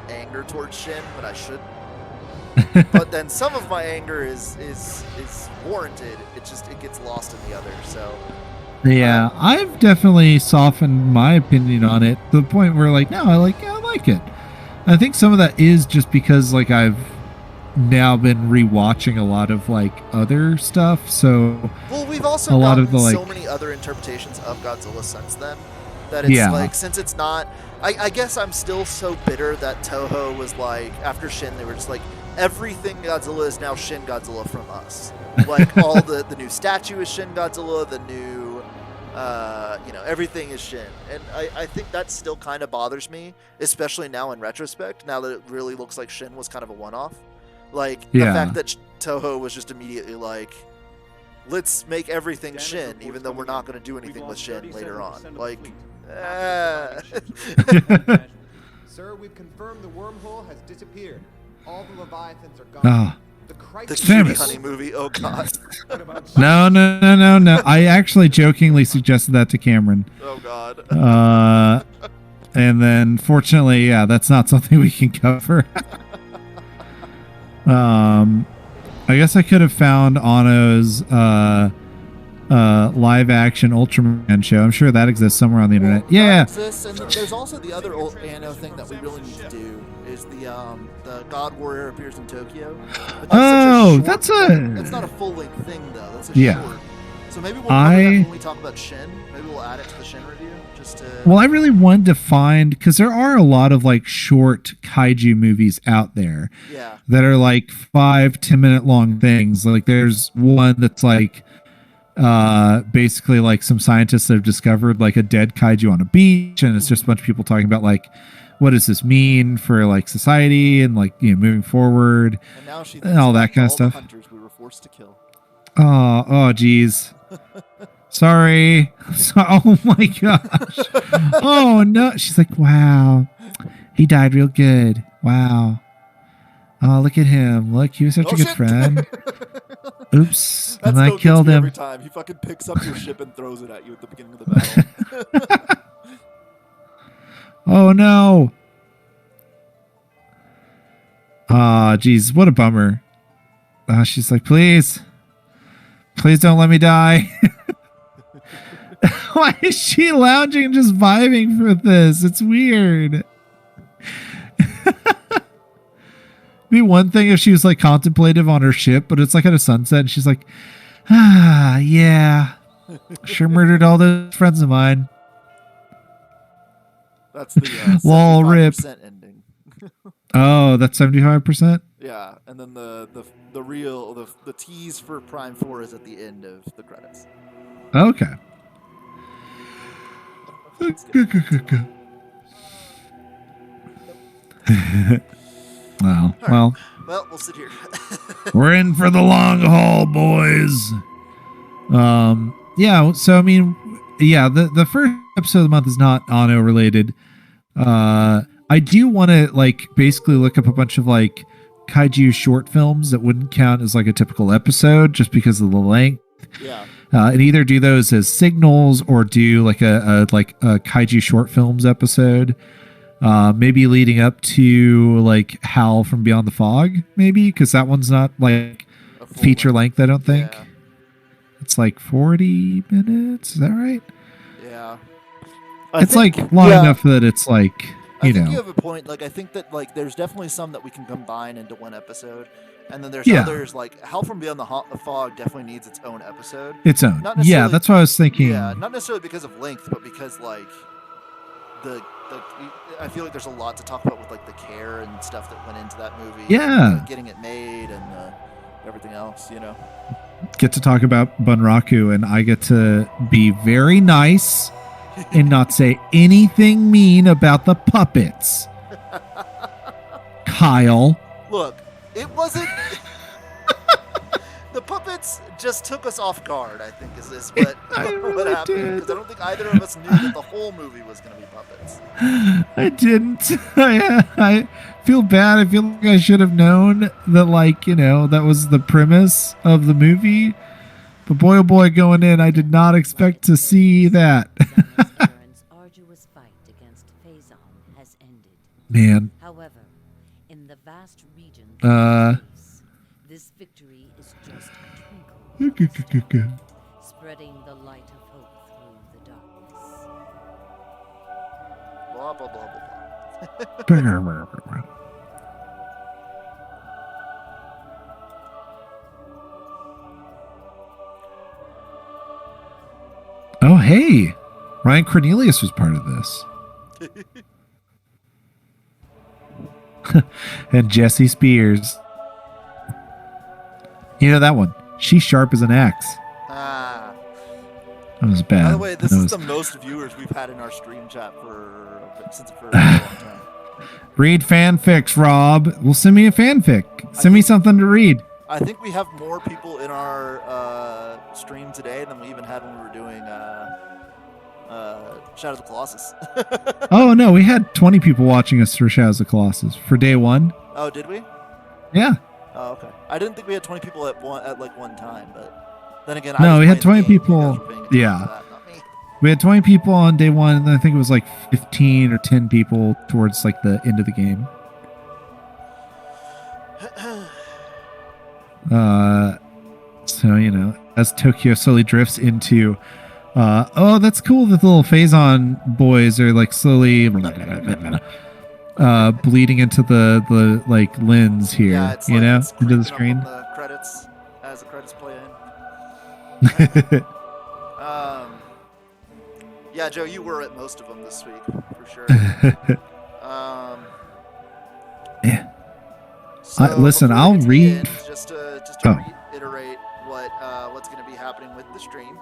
[SPEAKER 2] anger towards Shin when I shouldn't. But then some of my anger is warranted. It gets lost in the other. So
[SPEAKER 1] Yeah, I've definitely softened my opinion on it to the point where like no, I like it. I think some of that is just because like I've now been rewatching a lot of like other stuff, so
[SPEAKER 2] well, we've also
[SPEAKER 1] a lot
[SPEAKER 2] gotten
[SPEAKER 1] of the
[SPEAKER 2] so
[SPEAKER 1] like
[SPEAKER 2] many other interpretations of Godzilla since then that it's
[SPEAKER 1] Yeah.
[SPEAKER 2] like, since it's not, I guess I'm still so bitter that Toho was like, after Shin, they were just like, everything Godzilla is now Shin Godzilla from us. Like all the new statue is Shin Godzilla, the new everything is Shin. And I think that still kind of bothers me, especially now in retrospect, now that it really looks like Shin was kind of a one-off. Like, the
[SPEAKER 1] Yeah.
[SPEAKER 2] fact that Toho was just immediately like, let's make everything Shin, even though we're not going to do anything with Shin later on. Like,
[SPEAKER 3] Sir, we've confirmed the wormhole has disappeared. All the Leviathans are gone.
[SPEAKER 1] Ah.
[SPEAKER 3] The
[SPEAKER 2] The
[SPEAKER 3] crisis
[SPEAKER 1] Damn
[SPEAKER 2] Cutie
[SPEAKER 1] it.
[SPEAKER 2] Honey movie. Oh God.
[SPEAKER 3] What about
[SPEAKER 1] No. I actually jokingly suggested that to Cameron.
[SPEAKER 2] Oh God.
[SPEAKER 1] And then fortunately, yeah, that's not something we can cover. I guess I could have found Anno's live action Ultraman show. I'm sure that exists somewhere on the internet.
[SPEAKER 2] That
[SPEAKER 1] Yeah.
[SPEAKER 2] exists, and there's also the other old Anno thing that we really need to do is the God Warrior appears in Tokyo. But that's such a short, that's not a full length thing though. That's a short. So maybe we'll cover that when we talk about Shin. Maybe we'll add it to the Shin review just to.
[SPEAKER 1] Well, I really wanted to find, because there are a lot of like short kaiju movies out there.
[SPEAKER 2] Yeah.
[SPEAKER 1] That are like 5-10 minute long things. Like there's one that's like basically like some scientists that have discovered like a dead kaiju on a beach, and it's just a bunch of people talking about like what does this mean for like society and like, you know, moving forward
[SPEAKER 2] And now she
[SPEAKER 1] and all that kind of
[SPEAKER 2] all the
[SPEAKER 1] stuff.
[SPEAKER 2] hunters we were forced to kill.
[SPEAKER 1] Oh geez. Sorry. Oh my gosh. Oh no. She's like, wow, he died real good. Wow. Oh, look at him. Look, he was such a good
[SPEAKER 2] shit.
[SPEAKER 1] friend. Oops.
[SPEAKER 2] That
[SPEAKER 1] And I
[SPEAKER 2] still
[SPEAKER 1] killed
[SPEAKER 2] gets me
[SPEAKER 1] him.
[SPEAKER 2] every time. He fucking picks up your ship and throws it at you at the beginning of the battle.
[SPEAKER 1] Oh no. Ah, geez, what a bummer. She's like, please don't let me die. Why is she lounging and just vibing for this? It's weird. Be one thing if she was like contemplative on her ship, but it's like at a sunset and she's like, yeah, sure murdered all those friends of mine.
[SPEAKER 2] That's the
[SPEAKER 1] Lol, rip.
[SPEAKER 2] 75% ending.
[SPEAKER 1] Oh, that's 75%?
[SPEAKER 2] Yeah, and then the real the tease for Prime 4 is at the end of the credits.
[SPEAKER 1] Okay. Well,
[SPEAKER 2] Well, we'll sit here.
[SPEAKER 1] we're in for the long haul, boys. Yeah, so I mean, yeah, the first episode of the month is not Anno related. I do want to like basically look up a bunch of like kaiju short films that wouldn't count as like a typical episode just because of the length.
[SPEAKER 2] Yeah.
[SPEAKER 1] And either do those as signals or do like a kaiju short films episode. Maybe leading up to like Howl from Beyond the Fog, maybe, because that one's not like feature length, I don't think.
[SPEAKER 2] Yeah.
[SPEAKER 1] It's like 40 minutes. Is that right?
[SPEAKER 2] Yeah.
[SPEAKER 1] It's like long enough that it's like,
[SPEAKER 2] I
[SPEAKER 1] you
[SPEAKER 2] think
[SPEAKER 1] know.
[SPEAKER 2] you have a point. Like, I think that like there's definitely some that we can combine into one episode, and then there's
[SPEAKER 1] Yeah.
[SPEAKER 2] others like Howl from Beyond the Fog definitely needs its own episode.
[SPEAKER 1] Its own.
[SPEAKER 2] Not
[SPEAKER 1] Yeah,
[SPEAKER 2] necessarily-
[SPEAKER 1] that's what I was thinking.
[SPEAKER 2] Yeah, not necessarily because of length, but because like the I feel like there's a lot to talk about with like the care and stuff that went into that movie.
[SPEAKER 1] Yeah.
[SPEAKER 2] and, getting it made and everything else, you know.
[SPEAKER 1] Get to talk about Bunraku, and I get to be very nice and not say anything mean about the puppets. Kyle.
[SPEAKER 2] Look, it wasn't. The puppets just took us off guard, I think, is what
[SPEAKER 1] really
[SPEAKER 2] happened.
[SPEAKER 1] did.
[SPEAKER 2] Because I don't think either of us knew that the whole movie was going to be puppets.
[SPEAKER 1] I didn't. I feel bad. I feel like I should have known that, like, you know, that was the premise of the movie. But boy, oh boy, going in, I did not expect to see that.
[SPEAKER 4] Baron's arduous fight against Phaaze has ended.
[SPEAKER 1] Man.
[SPEAKER 4] However, in the vast region this victory is just a twinkle, spreading the light of hope through the darkness.
[SPEAKER 2] Blah, blah, blah, blah, blah.
[SPEAKER 1] Oh, hey. Ryan Cornelius was part of this. And Jesse Spears. You know that one. She's sharp as an axe.
[SPEAKER 2] Ah.
[SPEAKER 1] That was bad.
[SPEAKER 2] By the way, this
[SPEAKER 1] That
[SPEAKER 2] is
[SPEAKER 1] was-
[SPEAKER 2] the most viewers we've had in our stream chat since for a very long time.
[SPEAKER 1] Read fanfics, Rob. Well, send me a fanfic. Send me something to read.
[SPEAKER 2] I think we have more people in our stream today than we even had when we were doing Shadow of the Colossus.
[SPEAKER 1] Oh no, we had 20 people watching us for Shadows of the Colossus for day one.
[SPEAKER 2] Oh, did we?
[SPEAKER 1] Yeah.
[SPEAKER 2] Oh, okay. I didn't think we had 20 people at one time, but then again,
[SPEAKER 1] No,
[SPEAKER 2] I was
[SPEAKER 1] we had
[SPEAKER 2] playing
[SPEAKER 1] 20
[SPEAKER 2] the game. You
[SPEAKER 1] people.
[SPEAKER 2] guys were paying attention
[SPEAKER 1] Yeah.
[SPEAKER 2] to that, not me.
[SPEAKER 1] We had 20 people on day one, and then I think it was like 15 or 10 people towards like the end of the game. So, you know, as Tokyo slowly drifts into, oh, that's cool that the little Phazon boys are like slowly bleeding into the like lens here,
[SPEAKER 2] Yeah, it's
[SPEAKER 1] you
[SPEAKER 2] like
[SPEAKER 1] know,
[SPEAKER 2] it's
[SPEAKER 1] into the
[SPEAKER 2] creeping
[SPEAKER 1] screen.
[SPEAKER 2] up on the credits as the credits play in. Yeah, Joe, you were at most of them this week for sure.
[SPEAKER 1] Yeah.
[SPEAKER 2] So
[SPEAKER 1] Listen,
[SPEAKER 2] before we
[SPEAKER 1] I'll
[SPEAKER 2] get to the
[SPEAKER 1] read.
[SPEAKER 2] end, just to reiterate what's going to be happening with the stream.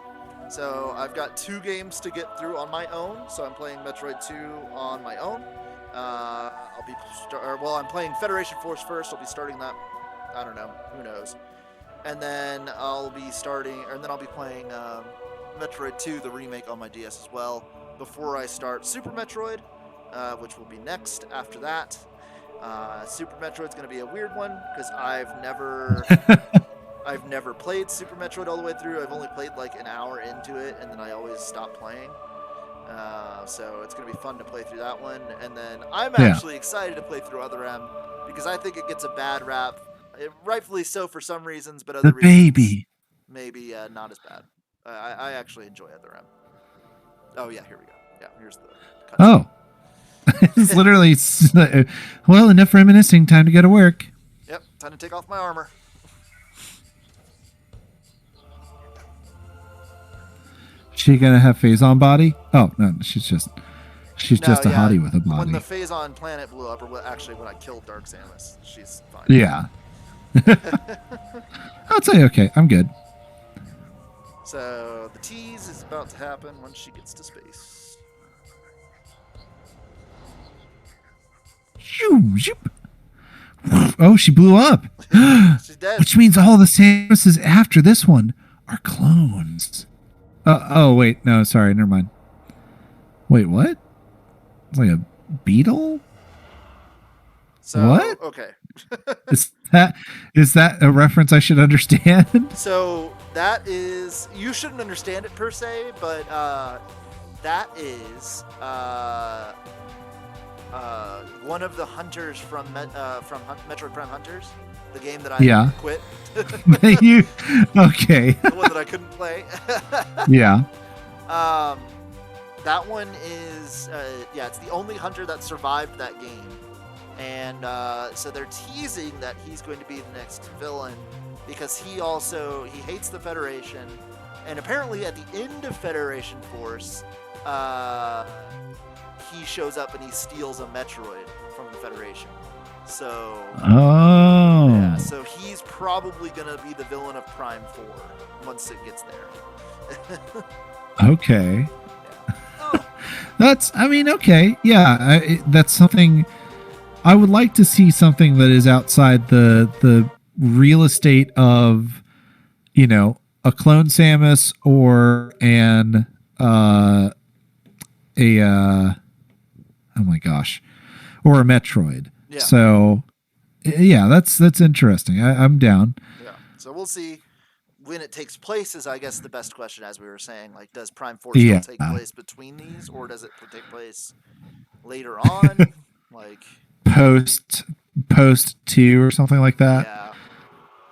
[SPEAKER 2] So I've got 2 games to get through on my own. So I'm playing Metroid 2 on my own. I'm playing Federation Force first. I'll be starting that. I don't know. Who knows? And then I'll be playing Metroid 2, the remake, on my DS as well. Before I start Super Metroid, which will be next after that. Super Metroid's going to be a weird one because I've never played Super Metroid all the way through. I've only played like an hour into it, and then I always stop playing. So it's going to be fun to play through that one. And then I'm actually excited to play through Other M because I think it gets a bad rap, rightfully so for some reasons, but other reasons maybe not as bad. I actually enjoy Other M. Oh yeah, here we go. Yeah, here's the cut.
[SPEAKER 1] Oh. It's literally, well, enough reminiscing. Time to go to work.
[SPEAKER 2] Yep, time to take off my armor.
[SPEAKER 1] She gonna have Phazon body? Oh no, she's just a hottie with a body.
[SPEAKER 2] When the Phazon planet blew up, or when I killed Dark Samus, she's fine.
[SPEAKER 1] Yeah. I'll say okay. I'm good.
[SPEAKER 2] So the tease is about to happen once she gets to space.
[SPEAKER 1] Oh, she blew up.
[SPEAKER 2] She's dead.
[SPEAKER 1] Which means all the Samuses after this one are clones. Oh, wait. No, sorry. Never mind. Wait, what? It's like a beetle?
[SPEAKER 2] So,
[SPEAKER 1] what?
[SPEAKER 2] Okay.
[SPEAKER 1] Is that a reference I should understand?
[SPEAKER 2] So that is, you shouldn't understand it per se, but that is one of the hunters from Metroid Prime Hunters, the game that I quit.
[SPEAKER 1] Okay.
[SPEAKER 2] The one that I couldn't play.
[SPEAKER 1] Yeah.
[SPEAKER 2] That one is it's the only hunter that survived that game, and so they're teasing that he's going to be the next villain because he hates the Federation, and apparently at the end of Federation Force, he shows up and he steals a Metroid from the Federation. So yeah, so he's probably gonna be the villain of Prime 4 once it gets there.
[SPEAKER 1] Okay. Okay. Yeah, that's something I would like to see, something that is outside the real estate of, you know, a clone Samus or oh my gosh, or a Metroid. Yeah. So yeah, that's interesting. I'm down.
[SPEAKER 2] Yeah. So we'll see when it takes place is, I guess, the best question, as we were saying. Like, does Prime 4 still take place between these, or does it take place later on? Like
[SPEAKER 1] post 2 or something like that.
[SPEAKER 2] Yeah.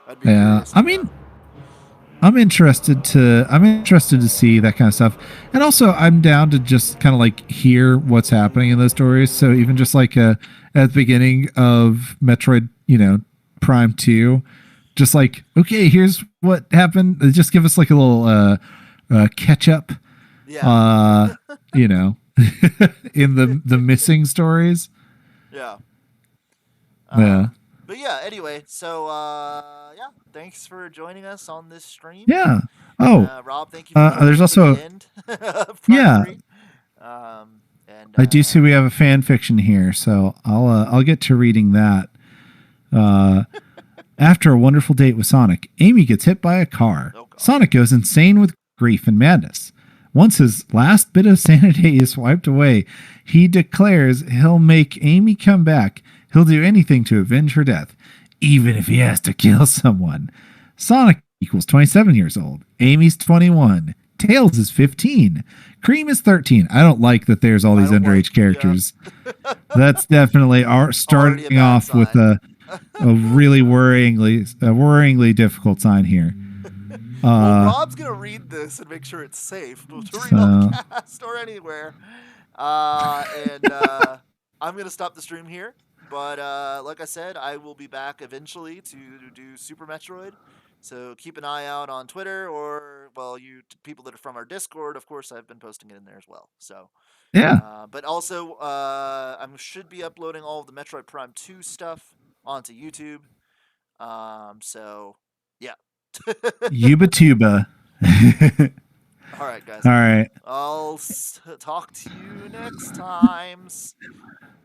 [SPEAKER 2] I'd be curious.
[SPEAKER 1] I mean, I'm interested to see that kind of stuff. And also I'm down to just kind of like hear what's happening in those stories. So even just like at the beginning of Metroid, you know, Prime 2, just like, okay, here's what happened. Just give us like a little catch up.
[SPEAKER 2] Yeah.
[SPEAKER 1] You know, in the missing stories.
[SPEAKER 2] Yeah.
[SPEAKER 1] Yeah.
[SPEAKER 2] But yeah, anyway, so thanks for joining us on this stream.
[SPEAKER 1] Yeah. Oh,
[SPEAKER 2] Rob, thank you for
[SPEAKER 1] there's also
[SPEAKER 2] the end.
[SPEAKER 1] Yeah.
[SPEAKER 2] And
[SPEAKER 1] I do see we have a fan fiction here, so I'll get to reading that. After a wonderful date with Sonic, Amy gets hit by a car.
[SPEAKER 2] Oh, God.
[SPEAKER 1] Sonic goes insane with grief and madness. Once his last bit of sanity is wiped away, he declares he'll make Amy come back. He'll do anything to avenge her death, even if he has to kill someone. Sonic equals 27 years old. Amy's 21. Tails is 15. Cream is 13. I don't like that there's all these underage characters. Yeah. That's definitely starting off sign. With a really worryingly difficult sign here.
[SPEAKER 2] Well, Rob's going to read this and make sure it's safe to read on cast or anywhere. I'm going to stop the stream here. But like I said, I will be back eventually to do Super Metroid. So keep an eye out on Twitter or, well, you people that are from our Discord. Of course, I've been posting it in there as well. So
[SPEAKER 1] yeah.
[SPEAKER 2] But also, I should be uploading all of the Metroid Prime 2 stuff onto YouTube. So yeah.
[SPEAKER 1] Yuba-tuba.
[SPEAKER 2] All right, guys.
[SPEAKER 1] All right.
[SPEAKER 2] I'll talk to you next time.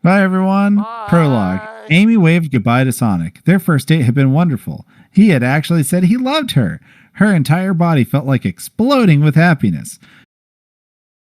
[SPEAKER 1] Bye, everyone.
[SPEAKER 2] Bye.
[SPEAKER 1] Prologue. Amy waved goodbye to Sonic. Their first date had been wonderful. He had actually said he loved her. Her entire body felt like exploding with happiness.